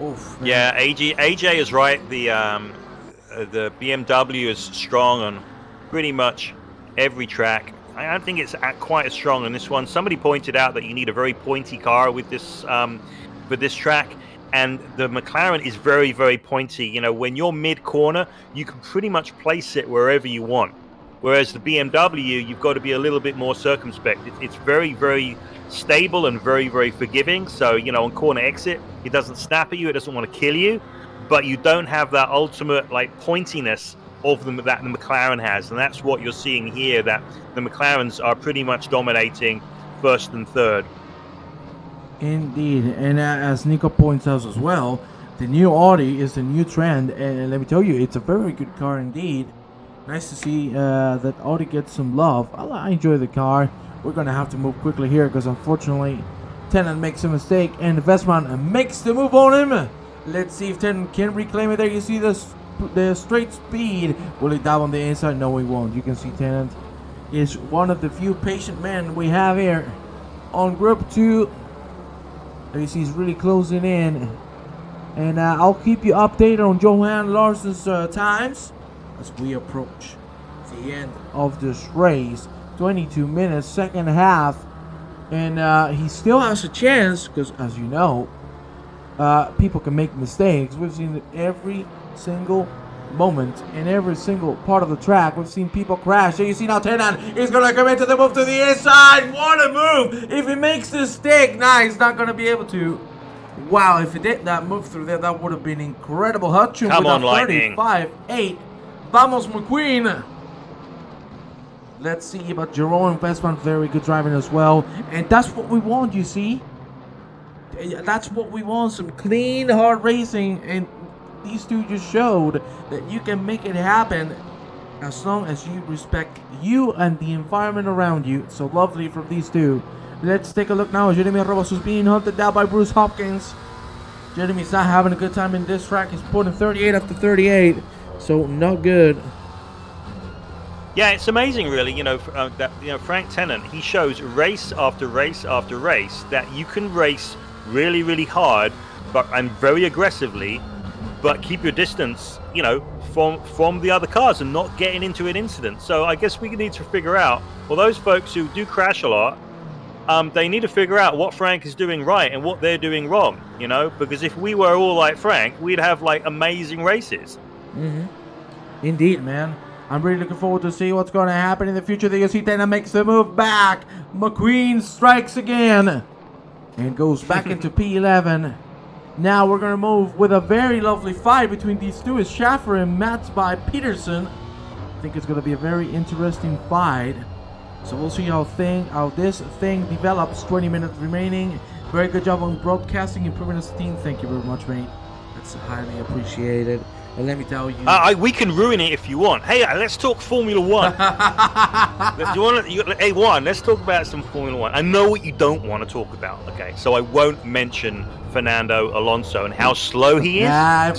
oof. Man.
Yeah, AJ is right. The BMW is strong on pretty much every track. I don't think it's quite as strong on this one. Somebody pointed out that you need a very pointy car with this track, and the McLaren is very, very pointy. You know, when you're mid-corner, you can pretty much place it wherever you want. Whereas the BMW, you've got to be a little bit more circumspect. It's very, very stable and very, very forgiving. So, you know, on corner exit, it doesn't snap at you, it doesn't want to kill you, but you don't have that ultimate like pointiness of them that the McLaren has, and that's what you're seeing here, that the McLarens are pretty much dominating first and third.
Indeed, and as Nico points out as well, the new Audi is the new trend, and let me tell you, it's a very good car indeed. Nice to see that Audi gets some love. I enjoy the car. We're going to have to move quickly here because unfortunately Tennant makes a mistake and Westman makes the move on him. Let's see if Tennant can reclaim it. There you see the straight speed. Will he dive on the inside? No, he won't. You can see Tennant is one of the few patient men we have here. On Group 2, as he's really closing in. And I'll keep you updated on Johan Larsson's times as we approach the end of this race. 22 minutes, second half. And he still has a chance because, as you know, people can make mistakes. We've seen it every single moment in every single part of the track. We've seen people crash. So you see now Tenan is going to come into the move to the inside. What a move! If he makes this stick, nah, he's not going to be able to. Wow, if he did that move through there, that would have been incredible. Hutchins with a 35.8. Vamos, McQueen. Let's see about Jerome Westman. Very good driving as well. And that's what we want, you see. That's what we want. Some clean, hard racing. And these two just showed that you can make it happen as long as you respect you and the environment around you. So lovely from these two. Let's take a look now. Jeremy Robles is being hunted down by Bruce Hopkins. Jeremy's not having a good time in this track. He's putting 38 after 38. So not good.
Yeah, it's amazing, really. That Frank Tennant, he shows race after race after race that you can race really, really hard, and very aggressively, but keep your distance, from the other cars and not getting into an incident. So I guess we need to figure out, well, those folks who do crash a lot, they need to figure out what Frank is doing right and what they're doing wrong. Because if we were all like Frank, we'd have amazing races.
Indeed, man. I'm really looking forward to see what's going to happen in the future. The UC Tena makes the move back. McQueen strikes again and goes back into P11. Now we're going to move with a very lovely fight between these two. It's Schaffer and matched by Peterson. I think it's going to be a very interesting fight. So we'll see how this thing develops. 20 minutes remaining. Very good job on broadcasting, improving the team. Thank you very much, mate. That's highly appreciated. And let me tell you,
we can ruin it if you want. Hey, let's talk Formula One. A1, let's talk about some Formula One. I know what you don't want to talk about, okay? So I won't mention Fernando Alonso and how slow he is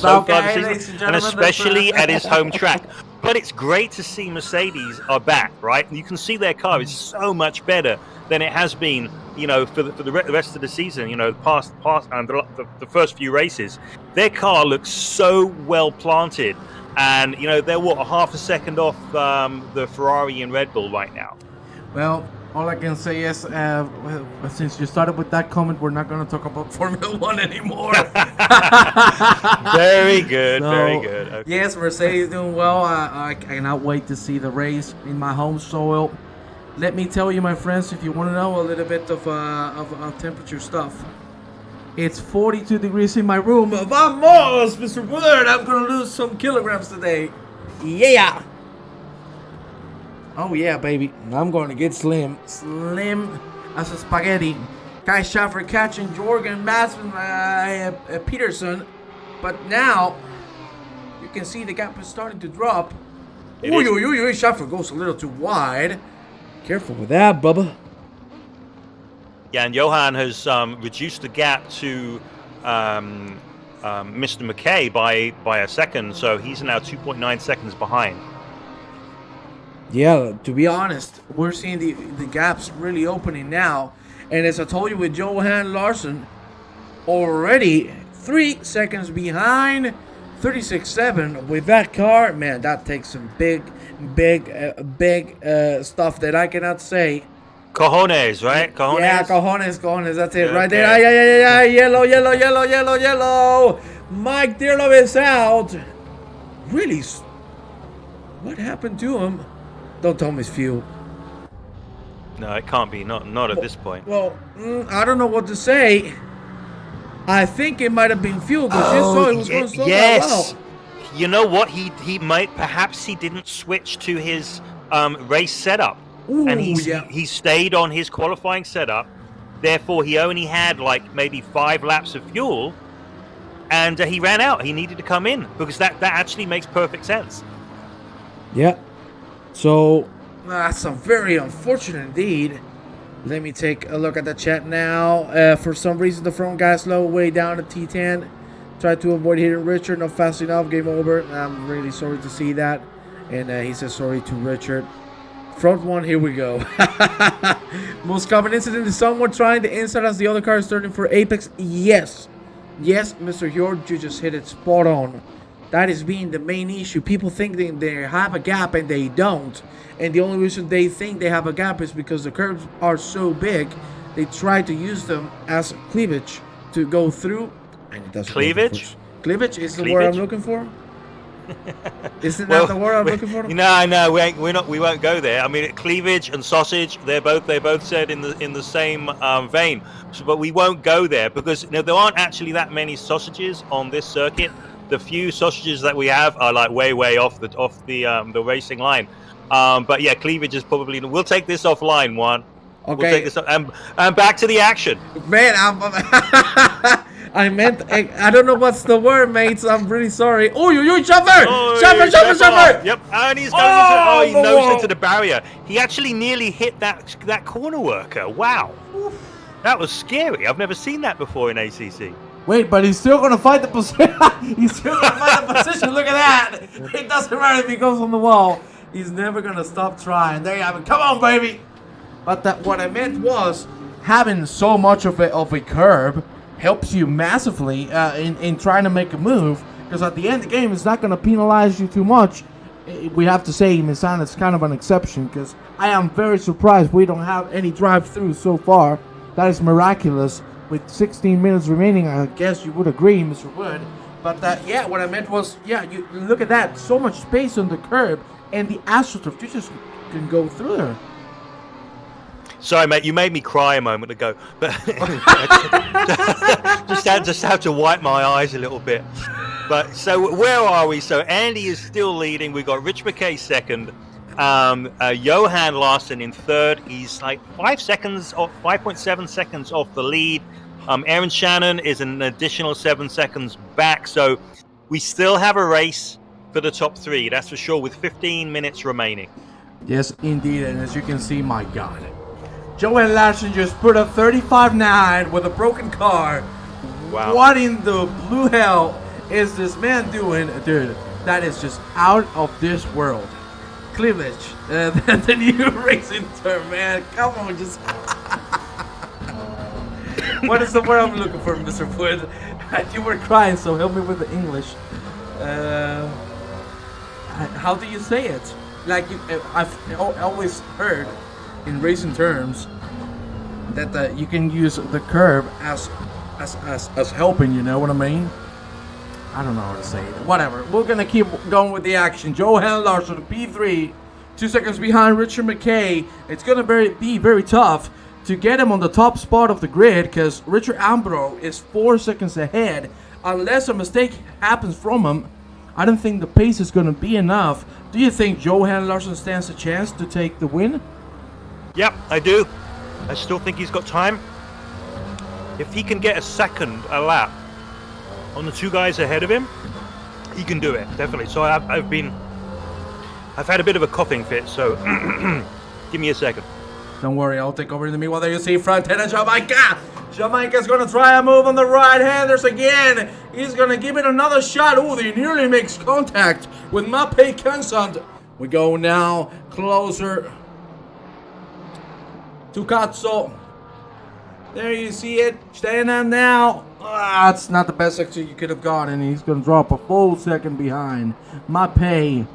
so far this season, and especially at his home track. But it's great to see Mercedes are back, right? You can see their car is so much better than it has been, for the rest of the season. Past and the first few races, their car looks so well planted, and they're a half a second off the Ferrari and Red Bull right now.
Well, all I can say is, since you started with that comment, we're not going to talk about Formula One anymore.
Very good, very good. Okay.
Yes, Mercedes doing well. I cannot wait to see the race in my home soil. Let me tell you, my friends, if you want to know a little bit of temperature stuff, it's 42 degrees in my room. Vamos, Mr. Wood! I'm going to lose some kilograms today. Yeah! Oh, yeah, baby. I'm going to get slim. Slim as a spaghetti. Kai Schaffer catching Jorgen Masson, Peterson. But now, you can see the gap is starting to drop. Schaffer goes a little too wide. Careful with that, Bubba.
Yeah, and Johan has reduced the gap to Mr. Mckay by a second, so he's now 2.9 seconds behind.
Yeah, to be honest, we're seeing the gaps really opening now. And as I told you with Johan Larsson, already 3 seconds behind, 36.7 with that car. Man, that takes some big stuff that I cannot say.
Cojones, right? Cojones?
Yeah, cojones. That's it, right
okay.
there. Yellow. Mike Dirlov is out. Really? What happened to him? Don't tell me it's fuel.
No, it can't be. Not at this point.
Well, I don't know what to say. I think it might have been fuel because you saw it was going so well.
You know what? He might. Perhaps he didn't switch to his race setup, and he stayed on his qualifying setup. Therefore, he only had maybe 5 laps of fuel, and he ran out. He needed to come in because that actually makes perfect sense.
Yeah. So that's very unfortunate indeed. Let me take a look at the chat now. For some reason, the front guy slowed way down to T10. Tried to avoid hitting Richard, not fast enough. Game over. I'm really sorry to see that. And he says sorry to Richard. Front one, here we go. Most common incident is someone trying the inside as the other car is turning for apex. Yes. Yes, Mr. George, you just hit it spot on. That is being the main issue. People think they have a gap and they don't. And the only reason they think they have a gap is because the curves are so big. They try to use them as cleavage to go through. And it doesn't.
Cleavage?
Cleavage is the word I'm looking for. Isn't that the word I'm looking for?
No, we won't go there. I mean, cleavage and sausage, they both said in the same vein. But we won't go there because there aren't actually that many sausages on this circuit. The few sausages that we have are like way off the racing line. But yeah, cleavage is probably. We'll take this offline, Juan.
Okay.
We'll take this and back to the action.
Man, I meant I don't know what's the word, mates. I'm really sorry. Oh, you chopper! Chopper!
Yep, and he's going he nosed into the barrier. He actually nearly hit that corner worker. Wow, that was scary. I've never seen that before in ACC.
Wait, but he's still gonna fight the position. He's still gonna fight the position. Look at that. It doesn't matter if he goes on the wall. He's never gonna stop trying. There you have it. Come on, baby. But what I meant was having so much of a curb helps you massively in trying to make a move, because at the end of the game it's not going to penalize you too much. We have to say Misano is kind of an exception, because I am very surprised we don't have any drive-throughs so far. That is miraculous. With 16 minutes remaining, I guess you would agree, Mr. Wood. But yeah, what I meant was, yeah, you look at that, so much space on the curb, and the AstroTurf, you just can go through there.
Sorry, mate, you made me cry a moment ago, but just have to wipe my eyes a little bit. But so where are we? So Andy is still leading. We got Rich Mckay second, Johan Larsson in third. He's like 5.7 seconds off the lead. Aaron Shannon is an additional 7 seconds back. So we still have a race for the top three, that's for sure, with 15 minutes remaining.
Yes, indeed, and as you can see, my God. Johan Larsson just put a 35.9 with a broken car.
Wow.
What in the blue hell is this man doing? Dude, that is just out of this world. Cleavage, the new racing term, man. Come on, just... What is the word I'm looking for, Mr. Wood? You were crying, so help me with the English. How do you say it? Like, I've always heard in racing terms that you can use the curb as helping, you know what I mean? I don't know how to say it. Whatever. We're gonna keep going with the action. Johan Larsson, P3, 2 seconds behind Richard Mckay. It's gonna be very tough to get him on the top spot of the grid, because Richard Ambro is 4 seconds ahead. Unless a mistake happens from him, I don't think the pace is gonna be enough. Do you think Johan Larsson stands a chance to take the win?
Yep, I do. I still think he's got time. If he can get a lap on the two guys ahead of him, he can do it, definitely. So I've had a bit of a coughing fit, so give me a second.
Don't worry, I'll take over in the meanwhile. There you see front end of Jamaica. Jamaica's going to try a move on the right-handers again. He's going to give it another shot. Ooh, he nearly makes contact with Mccain. We go now closer to Katso. There you see it. Staying on now. It's not the best sector you could have gotten. He's going to drop a full second behind. Mccain.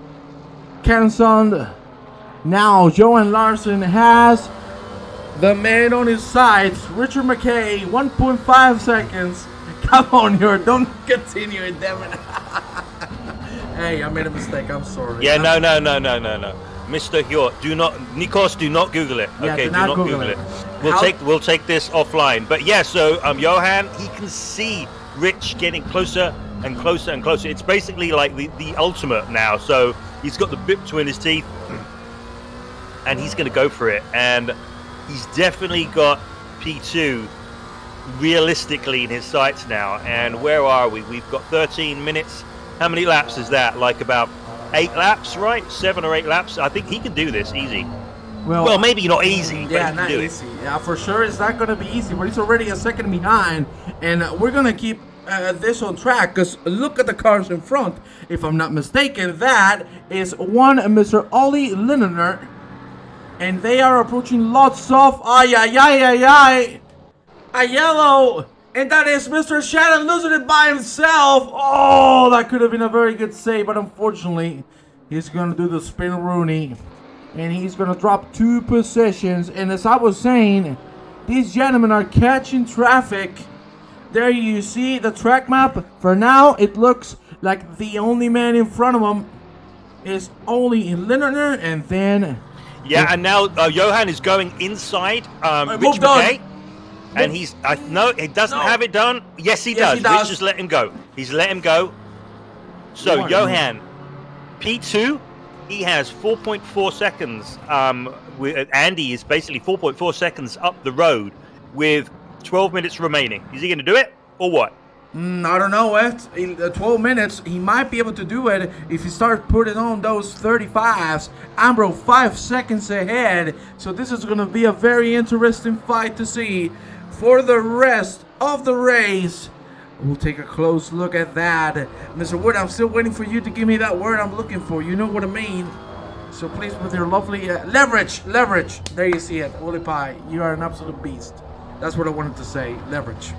Now Johan Larsson has the man on his side. Richard Mckay, 1.5 seconds. Come on, don't continue it, damn it. Hey, I made a mistake. I'm sorry.
Yeah, no. Mr. Hjort, do not Google it.
Yeah,
okay, do not Google it. We'll take this offline. But yeah, so Johan, he can see Rich getting closer and closer and closer. It's basically like the ultimate now. So he's got the bit between his teeth, and he's going to go for it. And he's definitely got P2 realistically in his sights now. And where are we? We've got 13 minutes. How many laps is that? Like about 8 laps, right? 7 or 8 laps. I think he can do this easy. Well, maybe not easy.
Yeah,
but
not easy. Yeah, for sure it's not going to be easy, but he's already a second behind. And we're going to keep this on track, because look at the cars in front. If I'm not mistaken, that is one Mr. Ollie Lindener. And they are approaching lots of a yellow. And that is Mr. Shannon losing it by himself. Oh, that could have been a very good save, but unfortunately, he's going to do the spin Rooney. And he's going to drop 2 positions. And as I was saying, these gentlemen are catching traffic. There you see the track map. For now, it looks like the only man in front of him is only Lindner, and then...
Yeah, and now Johan is going inside Rich Mckay. And he's... no, he doesn't have it done. Yes, he does. Rich just let him go. He's let him go. So, Johan, P2, he has 4.4 seconds. Andy is basically 4.4 seconds up the road with 12 minutes remaining. Is he going to do it or what?
I don't know. 12 minutes, he might be able to do it if he starts putting on those 35s. Ambro 5 seconds ahead. So this is going to be a very interesting fight to see for the rest of the race. We'll take a close look at that. Mr. Wood, I'm still waiting for you to give me that word I'm looking for. You know what I mean. So please, with your lovely leverage. There you see it. Holy pie, you are an absolute beast. That's what I wanted to say. Leverage.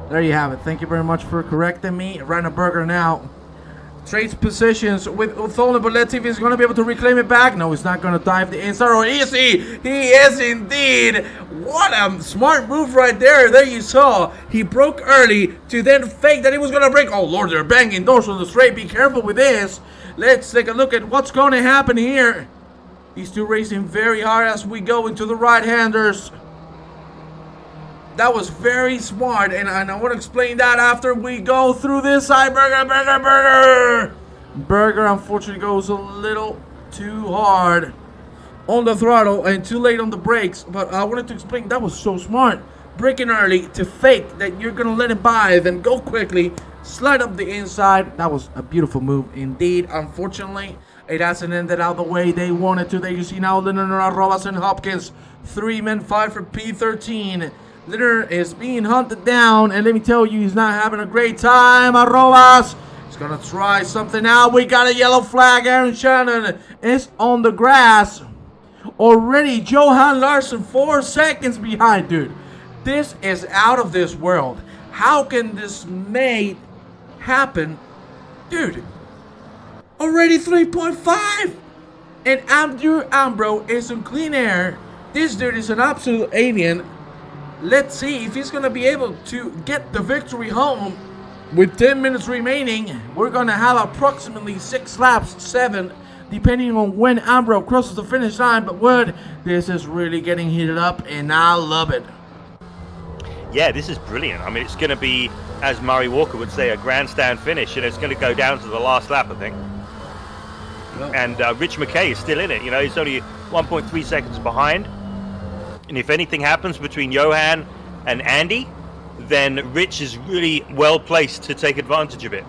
There you have it. Thank you very much for correcting me. Rana Burger now trades positions with Uthona, but let's see if he's going to be able to reclaim it back. No, he's not going to dive the inside. Or is he? He is indeed. What a smart move right there. There you saw. He broke early to then fake that he was going to break. Oh, Lord, they're banging doors on the straight. Be careful with this. Let's take a look at what's going to happen here. These two racing very hard as we go into the right-handers. That was very smart, and I want to explain that after we go through this side. Burger unfortunately goes a little too hard on the throttle and too late on the brakes, but I wanted to explain that was so smart. Braking early to fake that you're going to let it by, then go quickly, slide up the inside. That was a beautiful move indeed. Unfortunately, it hasn't ended out the way they wanted to. There you see now Lennon, Arrobas, and Hopkins. 3 men fight for P13. Litter is being hunted down, and let me tell you, he's not having a great time. Arrobas is going to try something out. We got a yellow flag. Aaron Shannon is on the grass. Already, Johan Larson 4 seconds behind, dude. This is out of this world. How can this mate happen? Dude, already 3.5. And Andrea Ambro is in clean air. This dude is an absolute alien. Let's see if he's going to be able to get the victory home. With 10 minutes remaining, we're going to have approximately 6 laps, 7, depending on when Ambro crosses the finish line. But Wood, this is really getting heated up, and I love it.
Yeah, this is brilliant. I mean, it's going to be, as Murray Walker would say, a grandstand finish, and it's going to go down to the last lap, I think. Yeah. And Rich Mckay is still in it. You know, he's only 1.3 seconds behind. And if anything happens between Johan and Andy, then Rich is really well placed to take advantage of it.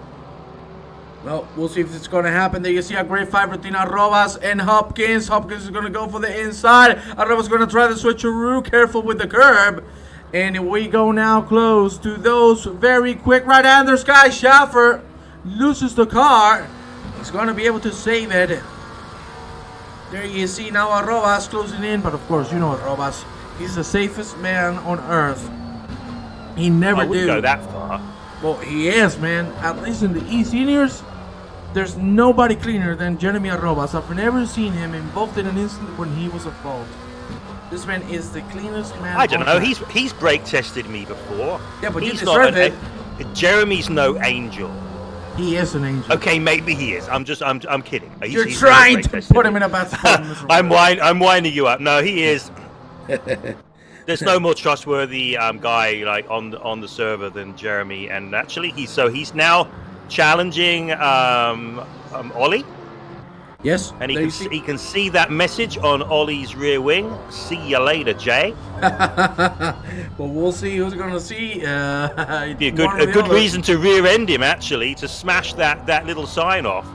Well, we'll see if it's going to happen. There you see a great fight between Arrobas and Hopkins. Hopkins is going to go for the inside. Arrobas is going to try the switcheroo. Careful with the curb. And we go now close to those very quick right-handers. Guy Schaffer loses the car. He's going to be able to save it. There you see now Arrobas closing in, but of course, you know Arrobas. He's the safest man on earth. He never
wouldn't go that far.
Well, he is, man. At least in the eSeniors, there's nobody cleaner than Jeremy Arrobas. I've never seen him involved in an incident when he was at fault. This man is the cleanest man.
I don't know. He's brake tested me before.
Yeah, but
he's
you deserve it.
Jeremy's no angel.
He is an angel.
Okay, maybe he is. I'm kidding.
You're trying to put him in a bad spot.
I'm winding you up. No, he is. There's no more trustworthy guy like on the server than Jeremy, and actually he's now challenging Ollie.
Yes,
and he can see that message on Ollie's rear wing. See you later, Jay.
But we'll see who's going to see.
Be a good reason to rear end him, actually, to smash that little sign off.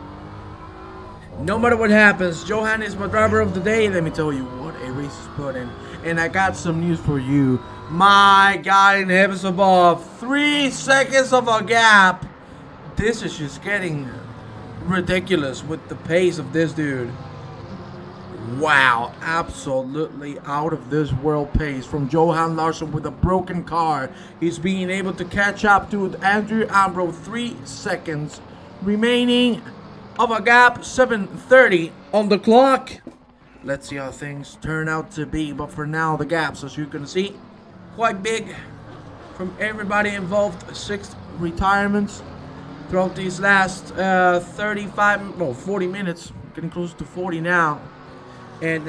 No matter what happens, Johan is my driver of the day. Let me tell you what a race is put in. And I got some news for you. My guy in heavens above, 3 seconds of a gap. This is just getting ridiculous with the pace of this dude. Wow, absolutely out of this world pace from Johan Larsson with a broken car. He's being able to catch up to Andrea Ambro. 3 seconds remaining of a gap. 7:30 on the clock. Let's see how things turn out to be. But for now, the gaps, as you can see, quite big from everybody involved. 6 retirements throughout these last 40 minutes. Getting close to 40 now. And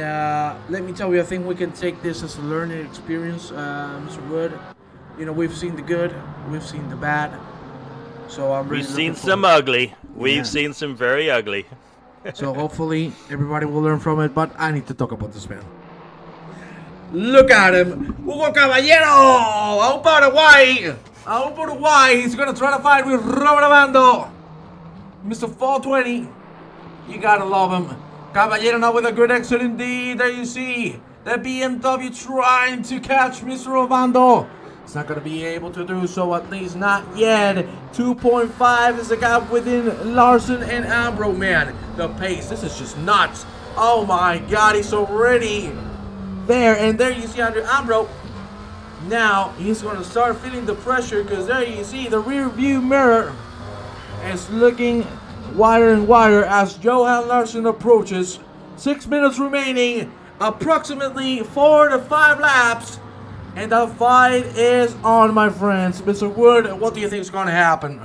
let me tell you, I think we can take this as a learning experience, Mr. Wood. You know, we've seen the good, we've seen the bad. So I'm really
We've seen some ugly. We've seen some very ugly.
So hopefully everybody will learn from it. But I need to talk about this man. Look at him, Hugo Caballero, out Paraguay. Out Paraguay. He's gonna try to fight with Robert Abando. Mr. 420. You gotta love him. Caballero now with a good exit indeed. There you see the BMW trying to catch Mr. Obando. It's not going to be able to do so, at least not yet. 2.5 is the gap within Larsson and Ambro. Man, the pace, this is just nuts. Oh my God, he's already there. And there you see Andrea Ambro. Now he's going to start feeling the pressure, because there you see the rear view mirror is looking wider and wider as Johan Larsson approaches. 6 minutes remaining, approximately 4 to 5 laps, and the fight is on, my friends. Mr. Wood, what do you think is going to happen?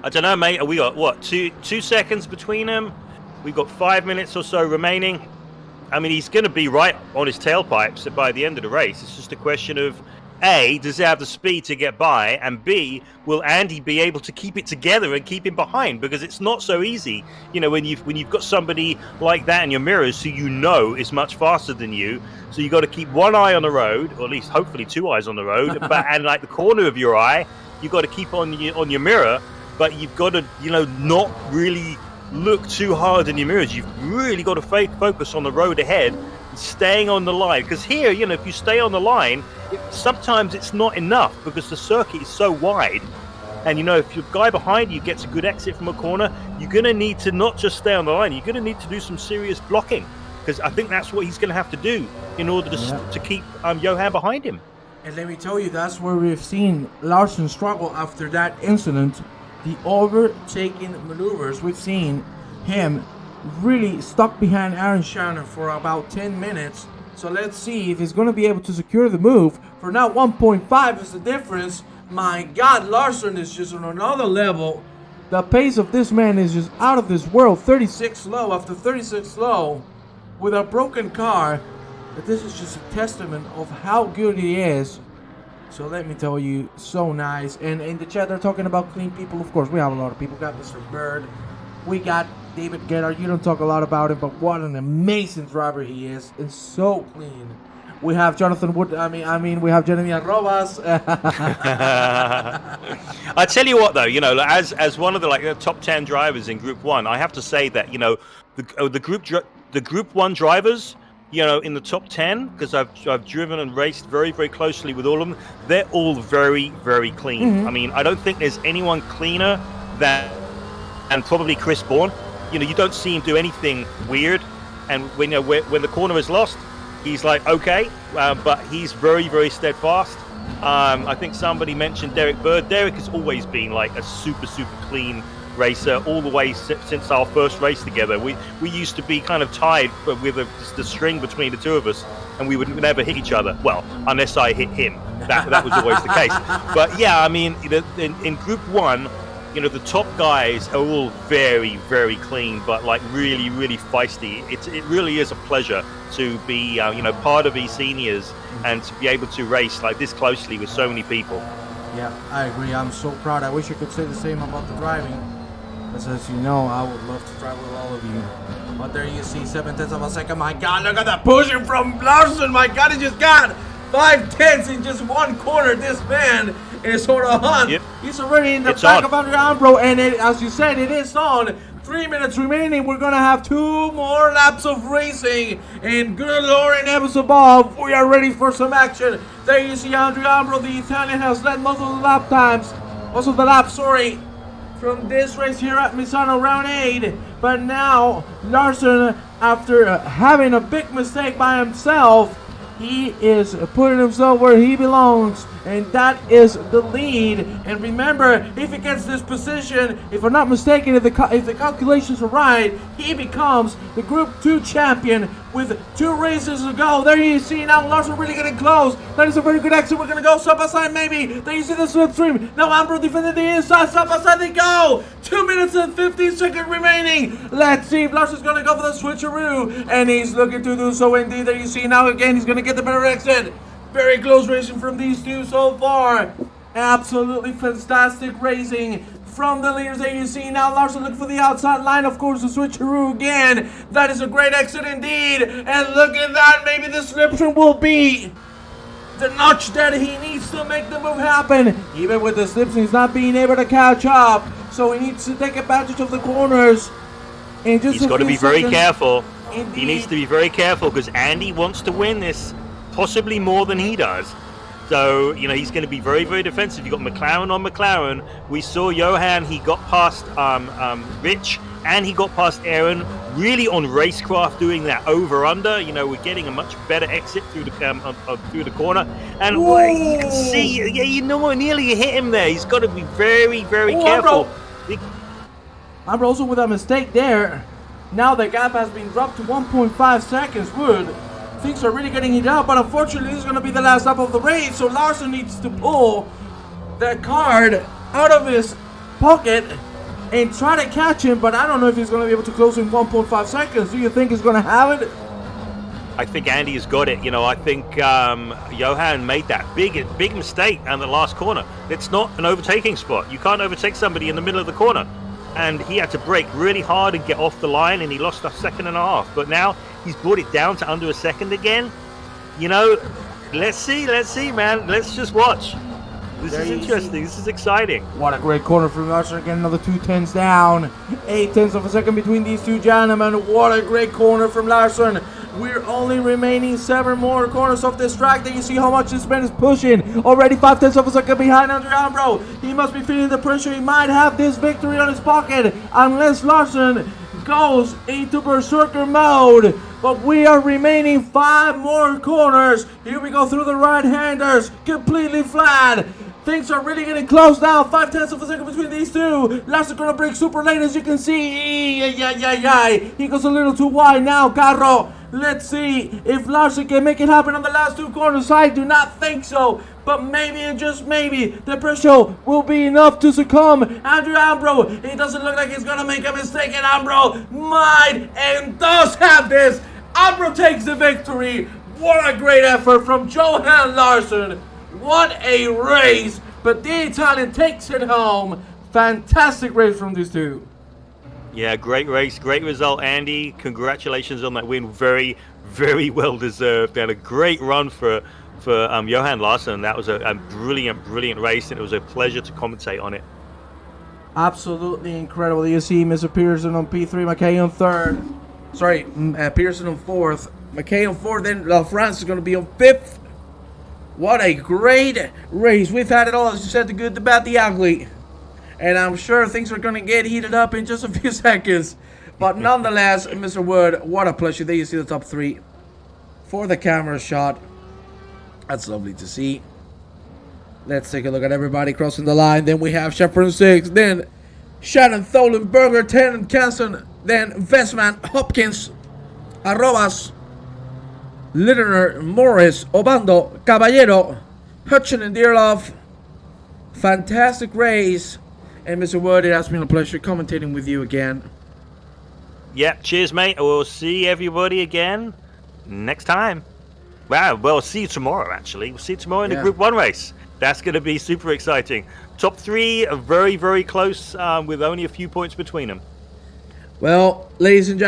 I don't know, mate. We got what, two seconds between them? We've got 5 minutes or so remaining. I mean, he's going to be right on his tailpipes by the end of the race. It's just a question of, A, does he have the speed to get by? And B, will Andy be able to keep it together and keep him behind? Because it's not so easy, you know, when you've got somebody like that in your mirrors who you know is much faster than you. So you got to keep one eye on the road, or at least hopefully 2 eyes on the road. And like the corner of your eye, you got to keep on your mirror. But you've got to, you know, not really look too hard in your mirrors. You've really got to focus on the road ahead, staying on the line. Because here, you know, if you stay on the line, sometimes it's not enough because the circuit is so wide. And, you know, if your guy behind you gets a good exit from a corner, you're going to need to not just stay on the line. You're going to need to do some serious blocking, because I think that's what he's going to have to do in order to keep Johan behind him.
And let me tell you, that's where we've seen Larsson struggle after that incident. The overtaking maneuvers, we've seen him really stuck behind Aaron Shannon for about 10 minutes. So let's see if he's going to be able to secure the move. For now, 1.5 is the difference. My God, Larsson is just on another level. The pace of this man is just out of this world. 36 low after 36 low with a broken car. But this is just a testament of how good he is. So let me tell you, so nice. And in the chat, they're talking about clean people. Of course, we have a lot of people. We got Mr. Bird. We got David Guetta. You don't talk a lot about him, but what an amazing driver he is. And so clean. We have Jonathan Wood. I mean, we have Jeremy Arrobas.
I tell you what, though, you know, as one of the top 10 drivers in Group 1, I have to say that, you know, the Group 1 drivers, you know, in the top 10, because I've driven and raced very, very closely with all of them, they're all very, very clean. Mm-hmm. I mean, I don't think there's anyone cleaner and probably Chris Bourne. You know, you don't see him do anything weird, and when the corner is lost, he's like, okay, but he's very, very steadfast. I think somebody mentioned Derek Bird. Derek has always been like a super, super clean racer all the way since our first race together. We used to be kind of tied with the string between the two of us, and we would never hit each other. Well, unless I hit him. That was always the case. But yeah, I mean, in Group 1, you know, the top guys are all very, very clean, but like really, really feisty. It really is a pleasure to be, you know, part of eSeniors and to be able to race like this closely with so many people.
Yeah, I agree. I'm so proud. I wish I could say the same about the driving. Because as you know, I would love to drive with all of you. But there you see, 7/10 of a second. My God, look at that pushing from Larsson. My God, he just got 5/10 in just one corner. This man is on a hunt. Yep. He's already in the back of Andrea Ambro, and as you said, it is on. 3 minutes remaining. We're gonna have 2 more laps of racing. And good Lord and heavens above, we are ready for some action. There you see Andrea Ambro, the Italian, has led most of the laps, sorry. from this race here at Misano round 8. But now Larson, after having a big mistake by himself, he is putting himself where he belongs, and that is the lead. And remember, if he gets this position, if I'm not mistaken, if the calculations are right, he becomes the Group 2 champion with 2 races to go. There you see now Larson really getting close. That is a very good exit. We're going to go side by side maybe. There you see the slipstream. Now Ambro defending the inside. Side by side they go. 2 minutes and 15 seconds remaining. Let's see if Larson's going to go for the switcheroo. And he's looking to do so indeed. There you see now again he's going to get the better exit. Very close racing from these two so far. Absolutely fantastic racing from the leaders that you see now. Larson looking for the outside line, of course, the switcheroo again. That is a great exit indeed. And look at that, maybe the slipstream will be the notch that he needs to make the move happen. Even with the slipstream, he's not being able to catch up. So he needs to take advantage of the corners. And just
he's got to be very careful.
Indeed.
He needs to be very careful because Andy wants to win this, possibly more than he does. So, you know, he's going to be very, very defensive. You've got McLaren on McLaren. We saw Johan, he got past Rich, and he got past Aaron, really on racecraft doing that over-under. You know, we're getting a much better exit through the corner. And you can see, yeah, you know, nearly hit him there. He's got to be very, very careful.
I'm also with a mistake there. Now the gap has been dropped to 1.5 seconds. Wood. Things are really getting heated up, but unfortunately this is going to be the last lap of the race, so Larson needs to pull the card out of his pocket and try to catch him, but I don't know if he's going to be able to close in 1.5 seconds. Do you think he's going to have it?
I think Andy has got it. You know, I think Johan made that big mistake in the last corner. It's not an overtaking spot. You can't overtake somebody in the middle of the corner. And he had to brake really hard and get off the line, and he lost a second and a half. But now he's brought it down to under a second again. You know, let's see, man. Let's just watch. This is interesting. This is exciting.
What a great corner from Larson. Again, another 2 tenths down. 8 tenths of a second between these two gentlemen. What a great corner from Larson. We're only remaining 7 more corners of this track. There you see how much this man is pushing. Already 5 tenths of a second behind Andrea Ambro. He must be feeling the pressure. He might have this victory on his pocket unless Larson goes into berserker mode. But we are remaining 5 more corners. Here we go through the right-handers. Completely flat. Things are really getting close now. 5 tenths of a second between these two. Larson gonna break super late, as you can see. He goes a little too wide now, Carro. Let's see if Larson can make it happen on the last 2 corners. I do not think so, but maybe and just maybe the pressure will be enough to succumb. Andrea Ambro, it doesn't look like he's gonna make a mistake, and Ambro might and does have this. Ambro takes the victory. What a great effort from Johan Larson. What a race, but the Italian takes it home. Fantastic race from these two.
Yeah, great race, great result, Andy. Congratulations on that win. Very, very well deserved, and a great run for Johan Larson. That was a brilliant race, and it was a pleasure to commentate on it.
Absolutely incredible. You see Mr. Pearson on P3, Mckay on 3rd. Sorry, Pearson on 4th, Mckay on 4th, then LaFrance is going to be on 5th. What a great race. We've had it all, as you said, the good, the bad, the ugly. And I'm sure things are going to get heated up in just a few seconds. But nonetheless, Mr. Wood, what a pleasure. There you see the top 3 for the camera shot. That's lovely to see. Let's take a look at everybody crossing the line. Then we have Shepard 6. Then Shannon, Tholen, Berger, 10, Kanson. Then Vestman, Hopkins, Arrobas, Littner, Morris, Obando, Caballero, Hutchin, and Dearlove. Fantastic race. And Mr. Wood, it has been a pleasure commentating with you again.
Yeah, cheers, mate. We'll see everybody again next time. Wow, well, see you tomorrow, actually. We'll see you tomorrow in the Group 1 race. That's going to be super exciting. Top 3 are very, very close with only a few points between them.
Well, ladies and gentlemen,